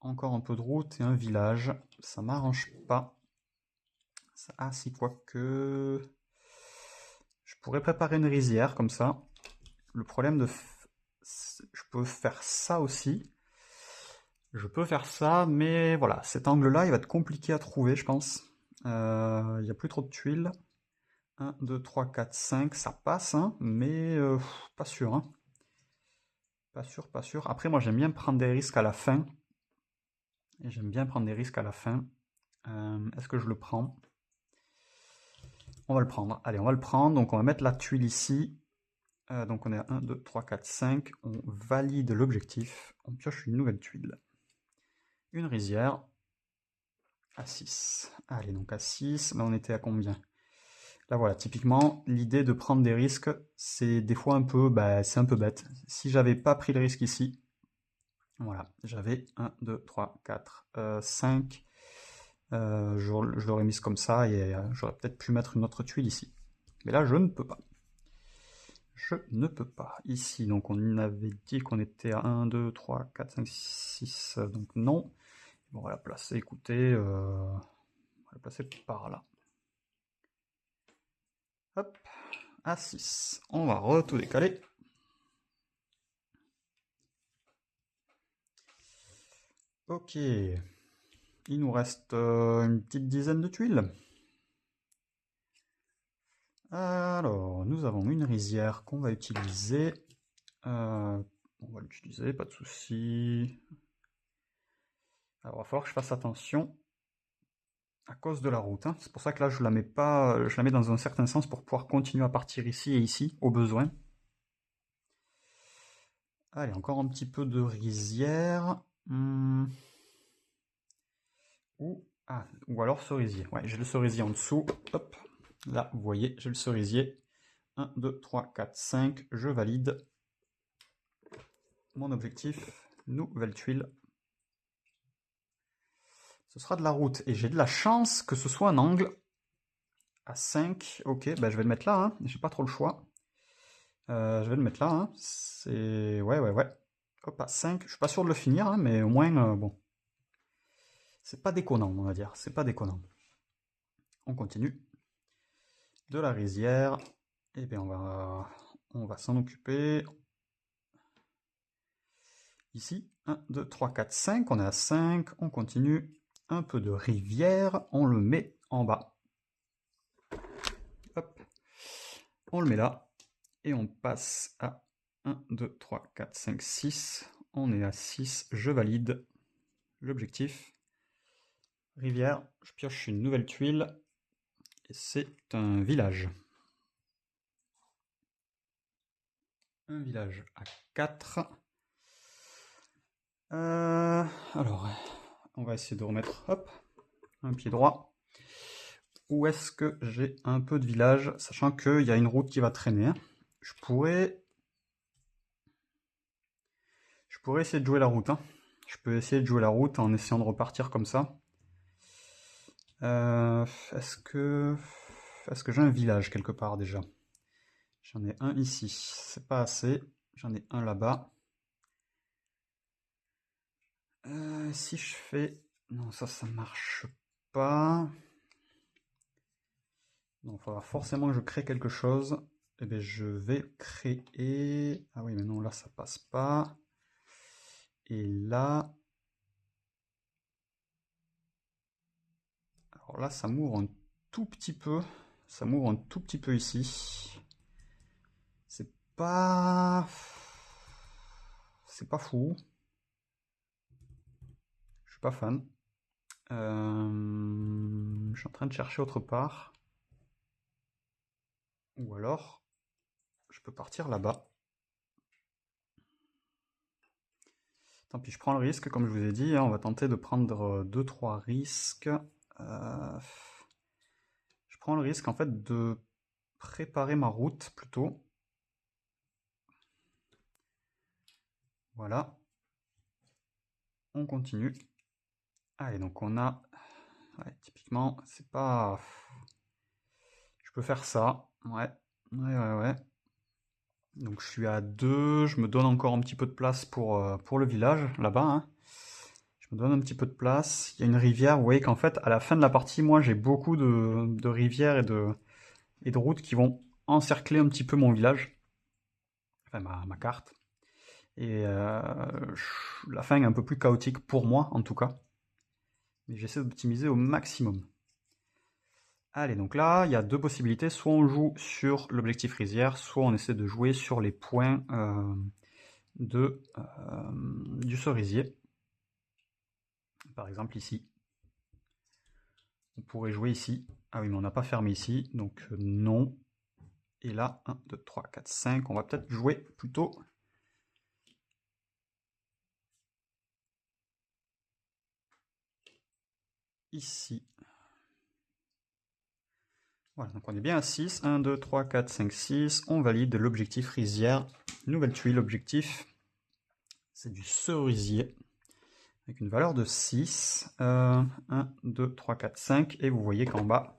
Encore un peu de route et un village. Ça m'arrange pas. Ah si, quoique... Je pourrais préparer une rizière comme ça. Le problème je peux faire ça aussi. Je peux faire ça, mais voilà, cet angle-là, il va être compliqué à trouver, je pense. Il n'y a plus trop de tuiles. 1, 2, 3, 4, 5, ça passe, hein, mais pas sûr. Hein. Pas sûr, pas sûr. Après, moi, j'aime bien prendre des risques à la fin. Et j'aime bien prendre des risques à la fin. Est-ce que je le prends? On va le prendre. Allez, on va le prendre. Donc, on va mettre la tuile ici. Donc, on est à 1, 2, 3, 4, 5. On valide l'objectif. On pioche une nouvelle tuile. Une rizière. À 6. Allez, donc à 6. Là, on était à combien? Là, voilà, typiquement, l'idée de prendre des risques, c'est des fois un peu, c'est un peu bête. Si j'avais pas pris le risque ici, voilà, j'avais 1, 2, 3, 4, 5. Je l'aurais mise comme ça et j'aurais peut-être pu mettre une autre tuile ici. Mais là, je ne peux pas. Je ne peux pas. Ici, donc on avait dit qu'on était à 1, 2, 3, 4, 5, 6, donc non. Bon, on va la placer, écoutez, on va la placer par là. Hop, à 6. On va tout décaler. Ok. Il nous reste une petite dizaine de tuiles. Alors, nous avons une rizière qu'on va utiliser. On va l'utiliser, pas de souci. Alors, il va falloir que je fasse attention à cause de la route, hein. C'est pour ça que là, je la mets pas, je la mets dans un certain sens pour pouvoir continuer à partir ici et ici, au besoin. Allez, encore un petit peu de rizière. Ou alors cerisier. Ouais, j'ai le cerisier en dessous. Hop, là, vous voyez, j'ai le cerisier. 1, 2, 3, 4, 5. Je valide. Mon objectif, nouvelle tuile. Ce sera de la route. Et j'ai de la chance que ce soit un angle à 5. Ok, bah je vais le mettre là. Hein. J'ai pas trop le choix. Je vais le mettre là. Hein. C'est... Ouais. Hop, à 5. Je suis pas sûr de le finir, hein, mais au moins, bon. C'est pas déconnant, on va dire. C'est pas déconnant. On continue. De la rizière. Et bien, on va s'en occuper. Ici, 1, 2, 3, 4, 5. On est à 5. On continue. Un peu de rivière. On le met en bas. Hop. On le met là. Et on passe à 1, 2, 3, 4, 5, 6. On est à 6. Je valide l'objectif. Rivière. Je pioche une nouvelle tuile. Et c'est un village. Un village à 4. Alors, on va essayer de remettre, hop, un pied droit. Où est-ce que j'ai un peu de village, sachant qu'il y a une route qui va traîner, hein. Je pourrais essayer de jouer la route, hein. Je peux essayer de jouer la route en essayant de repartir comme ça. Est-ce que j'ai un village quelque part déjà? J'en ai un ici, c'est pas assez. J'en ai un là-bas. Si je fais... Non, ça marche pas. Donc il faudra forcément que je crée quelque chose. Et bien je vais créer... Ah oui, mais non, là ça passe pas. Et là... Alors là, ça m'ouvre un tout petit peu. Ça m'ouvre un tout petit peu ici. C'est pas... C'est pas fou. Je suis pas fan. Je suis en train de chercher autre part. Ou alors, je peux partir là-bas. Tant pis, je prends le risque, comme je vous ai dit, hein, on va tenter de prendre 2-3 risques. Je prends le risque en fait de préparer ma route plutôt. Voilà. On continue. Allez, donc on a... Ouais, typiquement, c'est pas... Je peux faire ça. Ouais. Donc je suis à 2, je me donne encore un petit peu de place pour le village, là-bas, hein. Je me donne un petit peu de place. Il y a une rivière, vous voyez qu'en fait, à la fin de la partie, moi j'ai beaucoup de rivières et de routes qui vont encercler un petit peu mon village. Enfin, ma carte. Et la fin est un peu plus chaotique pour moi, en tout cas. Mais j'essaie d'optimiser au maximum. Allez, donc là, il y a deux possibilités. Soit on joue sur l'objectif rizière, soit on essaie de jouer sur les points du cerisier. Par exemple ici. On pourrait jouer ici. Ah oui, mais on n'a pas fermé ici, donc non. Et là, 1, 2, 3, 4, 5. On va peut-être jouer plutôt... ici. Voilà, donc on est bien à 6. 1, 2, 3, 4, 5, 6. On valide l'objectif rizière. Nouvelle tuile, objectif. C'est du cerisier. Avec une valeur de 6. 1, 2, 3, 4, 5. Et vous voyez qu'en bas,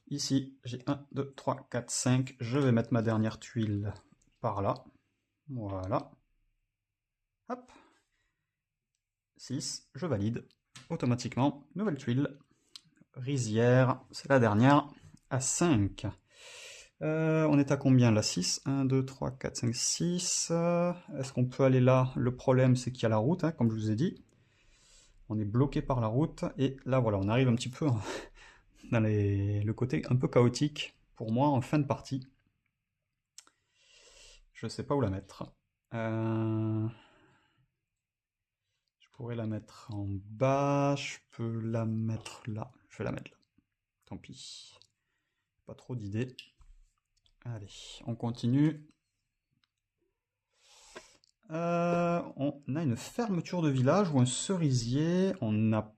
ici, j'ai 1, 2, 3, 4, 5. Je vais mettre ma dernière tuile par là. Voilà. Hop. 6. Je valide. Automatiquement, nouvelle tuile. Rizière, c'est la dernière. À 5. On est à combien là? 6. 1, 2, 3, 4, 5, 6. Est-ce qu'on peut aller là? Le problème, c'est qu'il y a la route, hein, comme je vous ai dit. On est bloqué par la route. Et là, voilà, on arrive un petit peu dans le côté un peu chaotique. pour moi en fin de partie. Je sais pas où la mettre. Je pourrais la mettre en bas, je peux la mettre là. Je vais la mettre là. Tant pis. Pas trop d'idées. Allez, on continue. On a une fermeture de village ou un cerisier. On n'a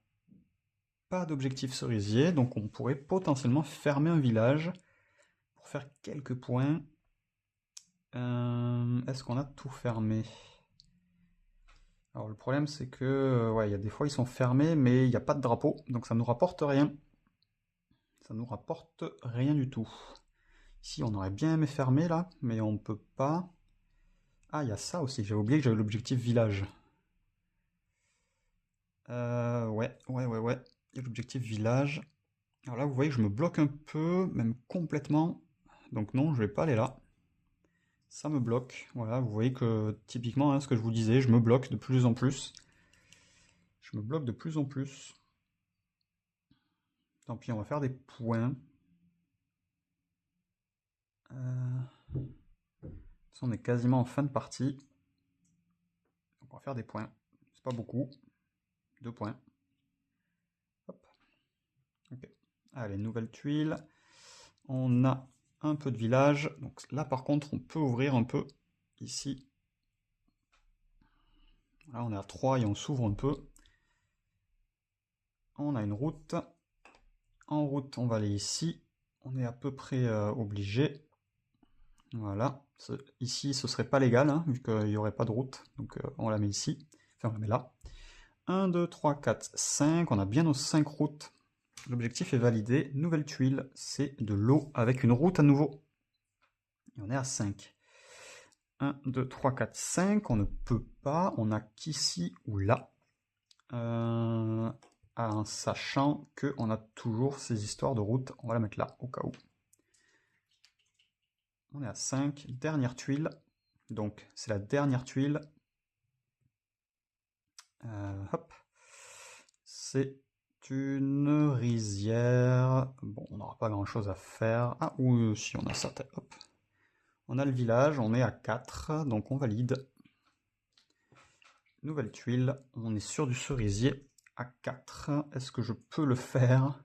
pas d'objectif cerisier, donc on pourrait potentiellement fermer un village pour faire quelques points. Est-ce qu'on a tout fermé? Alors le problème c'est que ouais, il y a des fois ils sont fermés mais il n'y a pas de drapeau, donc ça nous rapporte rien. Ça nous rapporte rien du tout. Ici on aurait bien aimé fermer là, mais on peut pas. Ah, il y a ça aussi, j'avais oublié que j'avais l'objectif village. Ouais. Il y a l'objectif village. Alors là, vous voyez que je me bloque un peu, même complètement. Donc non, je vais pas aller là. Ça me bloque. Voilà, vous voyez que typiquement, hein, ce que je vous disais, je me bloque de plus en plus. Je me bloque de plus en plus. Tant pis, on va faire des points. On est quasiment en fin de partie. Donc on va faire des points. C'est pas beaucoup. 2 points. Hop. Ok. Allez, nouvelle tuile. On a un peu de village. Donc là, par contre, on peut ouvrir un peu. Ici. Là, on est à 3 et on s'ouvre un peu. On a une route. En route, on va aller ici. On est à peu près obligé. Voilà. Ici, ce serait pas légal, hein, vu qu'il n'y aurait pas de route. Donc on la met ici. Enfin, on la met là. 1, 2, 3, 4, 5. On a bien nos 5 routes. L'objectif est validé. Nouvelle tuile, c'est de l'eau avec une route à nouveau. Et on est à 5. 1, 2, 3, 4, 5. On ne peut pas. On n'a qu'ici ou là. En sachant qu'on a toujours ces histoires de route. On va la mettre là, au cas où. On est à 5. Dernière tuile. Donc, c'est la dernière tuile. Hop. C'est une rizière. Bon, on n'aura pas grand-chose à faire. Ah, ou si, on a ça. Hop. On a le village, on est à 4, donc on valide. Nouvelle tuile, on est sur du cerisier à 4. Est-ce que je peux le faire?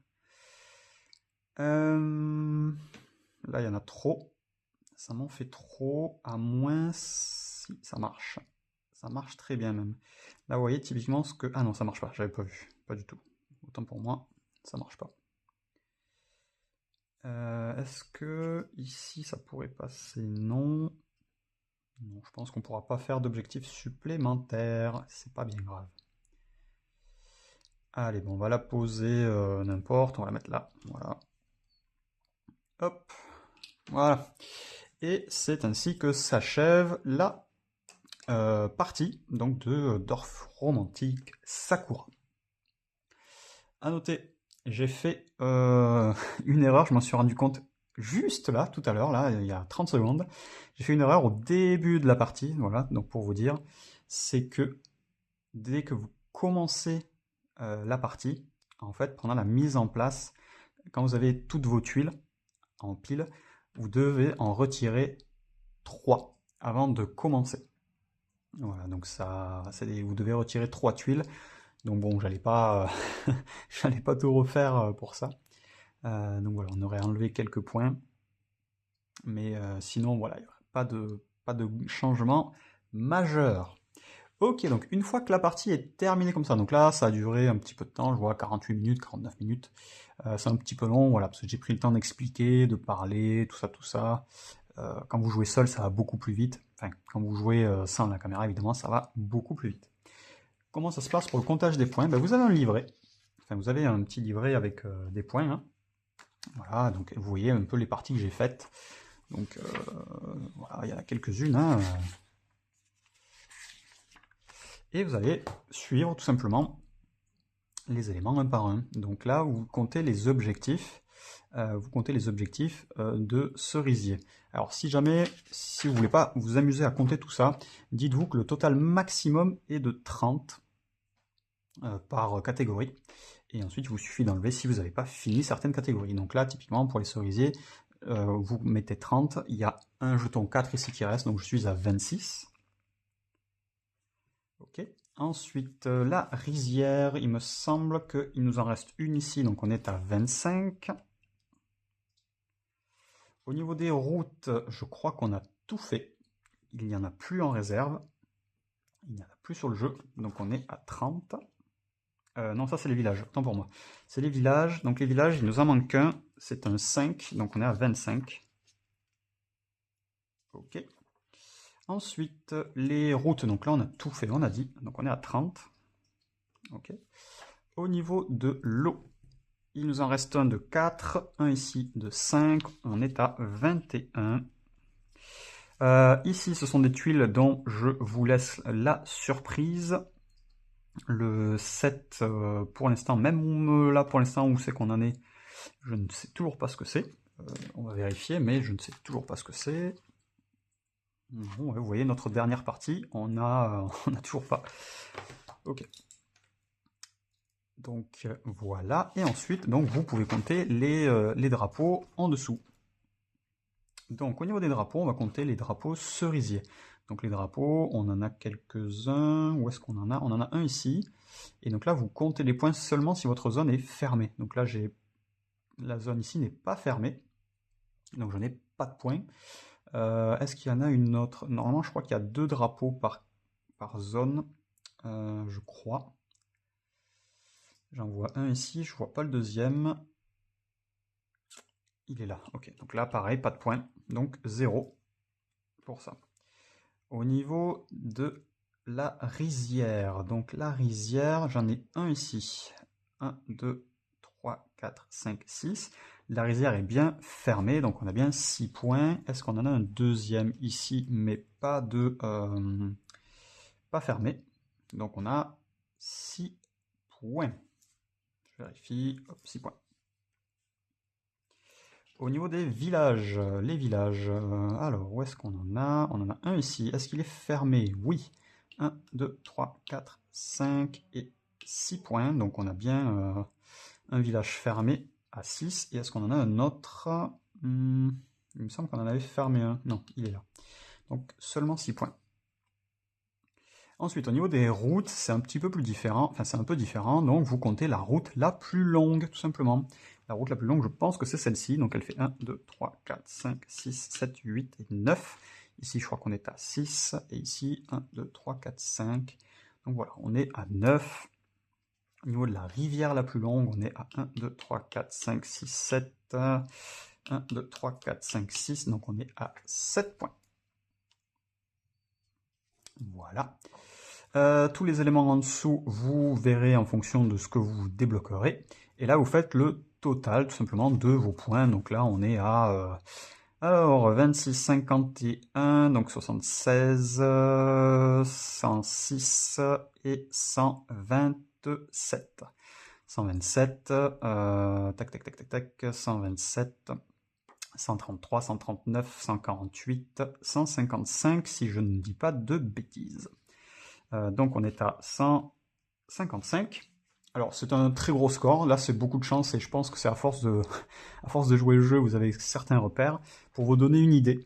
Là, il y en a trop. Ça m'en fait trop. À moins... Si, ça marche. Ça marche très bien même. Là, vous voyez typiquement ce que... Ah non, ça marche pas, j'avais pas vu. Pas du tout. Autant pour moi, ça marche pas. Est-ce que ici, ça pourrait passer? Non. Non, je pense qu'on pourra pas faire d'objectifs supplémentaires. C'est pas bien grave. Allez, bon, on va la poser n'importe. On va la mettre là. Voilà. Hop. Voilà. Et c'est ainsi que s'achève la partie donc de Dorf Romantique Sakura. À noter, j'ai fait une erreur. Je m'en suis rendu compte juste là, tout à l'heure, là, il y a 30 secondes. J'ai fait une erreur au début de la partie, voilà, donc pour vous dire, c'est que dès que vous commencez la partie, en fait, pendant la mise en place, quand vous avez toutes vos tuiles en pile, vous devez en retirer 3 avant de commencer. Voilà, donc ça, vous devez retirer 3 tuiles. Donc bon, j'allais pas tout refaire pour ça. Donc voilà, on aurait enlevé quelques points. Mais sinon, voilà, il n'y aurait pas de changement majeur. Ok, donc une fois que la partie est terminée comme ça, donc là, ça a duré un petit peu de temps, je vois 48 minutes, 49 minutes. C'est un petit peu long, voilà, parce que j'ai pris le temps d'expliquer, de parler, tout ça, tout ça. Quand vous jouez seul, ça va beaucoup plus vite. Enfin, quand vous jouez sans la caméra, évidemment, ça va beaucoup plus vite. Comment ça se passe pour le comptage des points? Ben, vous avez un livret. Enfin, vous avez un petit livret avec des points. Hein. Voilà, donc vous voyez un peu les parties que j'ai faites. Donc voilà, il y en a quelques-unes. Hein. Et vous allez suivre tout simplement les éléments un par un. Donc là, vous comptez les objectifs. De cerisier. Alors si jamais, si vous voulez pas vous amuser à compter tout ça, dites-vous que le total maximum est de 30 par catégorie. Et ensuite, il vous suffit d'enlever si vous n'avez pas fini certaines catégories. Donc là, typiquement, pour les cerisiers, vous mettez 30, il y a un jeton 4 ici qui reste, donc je suis à 26. Ok. Ensuite, la rizière, il me semble qu'il nous en reste une ici, donc on est à 25. Au niveau des routes, je crois qu'on a tout fait. Il n'y en a plus en réserve. Il n'y en a plus sur le jeu, donc on est à 30. Non, ça c'est les villages, autant pour moi. C'est les villages, donc les villages, il nous en manque un, c'est un 5, donc on est à 25. Ok. Ensuite, les routes, donc là on a tout fait, on a dit, donc on est à 30. Ok. Au niveau de l'eau, il nous en reste un de 4, un ici de 5, on est à 21. Ici, ce sont des tuiles dont je vous laisse la surprise. Le 7, pour l'instant, même là, pour l'instant, où c'est qu'on en est, je ne sais toujours pas ce que c'est. On va vérifier, mais je ne sais toujours pas ce que c'est. Bon, ouais, vous voyez, notre dernière partie, on a toujours pas. Ok. Donc, voilà. Et ensuite, donc, vous pouvez compter les drapeaux en dessous. Donc, au niveau des drapeaux, on va compter les drapeaux cerisiers. Donc, les drapeaux, on en a quelques-uns. Où est-ce qu'on en a? On en a un ici. Et donc là, vous comptez les points seulement si votre zone est fermée. Donc là, la zone ici n'est pas fermée. Donc, je n'ai pas de points. Est-ce qu'il y en a une autre? Normalement, je crois qu'il y a 2 drapeaux par zone. Je crois. J'en vois un ici, je vois pas le deuxième. Il est là, ok. Donc là, pareil, pas de points. Donc 0 pour ça. Au niveau de la rizière, donc la rizière, j'en ai un ici. 1, 2, 3, 4, 5, 6. La rizière est bien fermée, donc on a bien 6 points. Est-ce qu'on en a un deuxième ici, mais pas fermé. Donc on a 6 points. Je vérifie, hop, 6 points. Au niveau des villages, les villages, alors où est-ce qu'on en a? On en a un ici. Est-ce qu'il est fermé? Oui. 1, 2, 3, 4, 5 et 6 points. Donc on a bien un village fermé à 6. Et est-ce qu'on en a un autre? Il me semble qu'on en avait fermé un. Non, il est là. Donc seulement 6 points. Ensuite, au niveau des routes, c'est un petit peu plus différent. Enfin, c'est un peu différent. Donc vous comptez la route la plus longue, tout simplement. La route la plus longue, je pense que c'est celle-ci. Donc elle fait 1, 2, 3, 4, 5, 6, 7, 8 et 9. Ici, je crois qu'on est à 6. Et ici, 1, 2, 3, 4, 5. Donc voilà, on est à 9. Au niveau de la rivière la plus longue, on est à 1, 2, 3, 4, 5, 6, 7. 1, 2, 3, 4, 5, 6. Donc on est à 7 points. Voilà. Tous les éléments en dessous, vous verrez en fonction de ce que vous débloquerez. Et là, vous faites le total, tout simplement, de vos points. Donc là, on est à... alors, 26, 51, donc 76, 106 et 127. 127, tac, tac, tac, tac, tac, 127, 133, 139, 148, 155, si je ne dis pas de bêtises. Donc on est à 155. Alors c'est un très gros score, là c'est beaucoup de chance et je pense que c'est à force de jouer le jeu, vous avez certains repères. Pour vous donner une idée,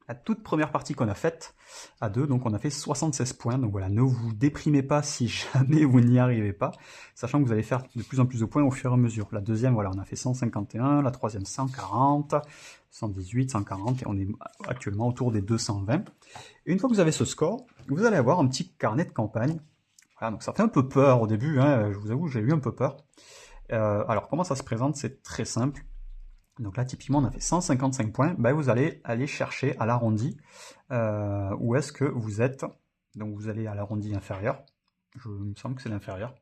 la toute première partie qu'on a faite à 2, donc on a fait 76 points, donc voilà, ne vous déprimez pas si jamais vous n'y arrivez pas, sachant que vous allez faire de plus en plus de points au fur et à mesure. La deuxième, voilà, on a fait 151, la troisième 140, 118, 140, et on est actuellement autour des 220. Et une fois que vous avez ce score, vous allez avoir un petit carnet de campagne. Voilà, donc ça fait un peu peur au début, hein, je vous avoue, j'ai eu un peu peur. Alors comment ça se présente? C'est très simple. Donc là, typiquement, on a fait 155 points. Ben, vous allez aller chercher à l'arrondi où est-ce que vous êtes. Donc vous allez à l'arrondi inférieur. Il me semble que c'est l'inférieur.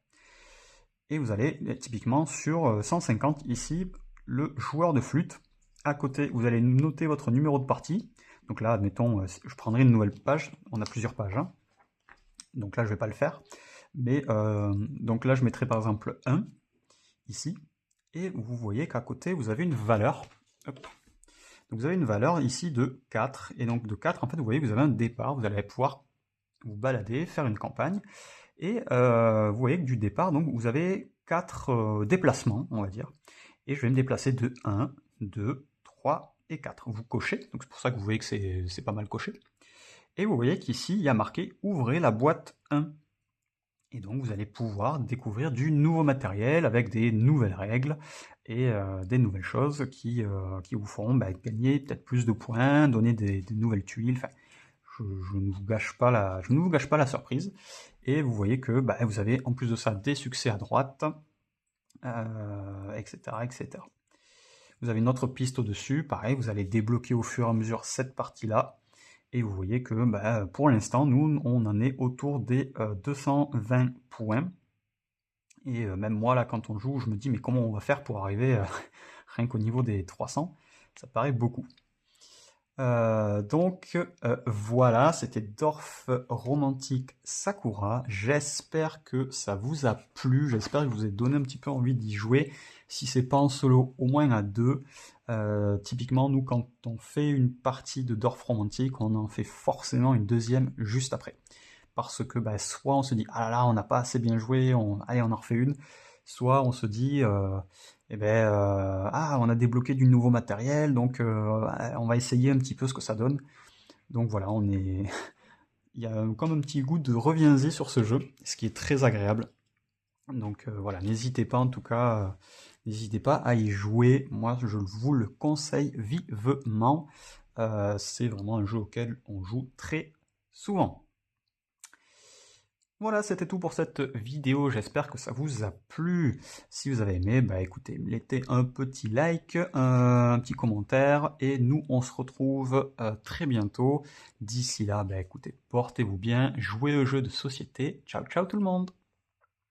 Et vous allez typiquement sur 150 ici, le joueur de flûte. À côté, vous allez noter votre numéro de partie. Donc là, admettons, je prendrai une nouvelle page. On a plusieurs pages. Hein. Donc là, je ne vais pas le faire. Mais donc là, je mettrai par exemple 1 ici. Et vous voyez qu'à côté, vous avez une valeur. Hop. Donc vous avez une valeur ici de 4. Et donc de 4, en fait, vous voyez que vous avez un départ. Vous allez pouvoir vous balader, faire une campagne. Et vous voyez que du départ, donc vous avez 4 déplacements, on va dire. Et je vais me déplacer de 1, 2, 3 et 4. Vous cochez, donc c'est pour ça que vous voyez que c'est pas mal coché. Et vous voyez qu'ici, il y a marqué « Ouvrez la boîte 1 ». Et donc, vous allez pouvoir découvrir du nouveau matériel avec des nouvelles règles et des nouvelles choses qui vous feront gagner peut-être plus de points, donner des nouvelles tuiles. Enfin, je ne vous gâche pas la surprise. Et vous voyez que vous avez en plus de ça des succès à droite, etc., etc. Vous avez une autre piste au-dessus, pareil, vous allez débloquer au fur et à mesure cette partie-là. Et vous voyez que pour l'instant, nous, on en est autour des 220 points. Et même moi, là, quand on joue, je me dis, mais comment on va faire pour arriver rien qu'au niveau des 300? Ça paraît beaucoup. Voilà, c'était Dorf Romantique Sakura. J'espère que ça vous a plu, j'espère que je vous ai donné un petit peu envie d'y jouer. Si c'est pas en solo, au moins à deux. Typiquement, nous, quand on fait une partie de Dorf Romantique, on en fait forcément une deuxième juste après. Parce que soit on se dit, ah là là, on n'a pas assez bien joué, allez, on en refait une. Soit on se dit, on a débloqué du nouveau matériel, donc on va essayer un petit peu ce que ça donne. Donc voilà, il y a comme un petit goût de reviens-y sur ce jeu, ce qui est très agréable. Donc voilà, n'hésitez pas en tout cas, n'hésitez pas à y jouer. Moi, je vous le conseille vivement. C'est vraiment un jeu auquel on joue très souvent. Voilà, c'était tout pour cette vidéo, j'espère que ça vous a plu. Si vous avez aimé, écoutez, mettez un petit like, un petit commentaire, et nous on se retrouve très bientôt. D'ici là, écoutez, portez-vous bien, jouez aux jeux de société. Ciao ciao tout le monde!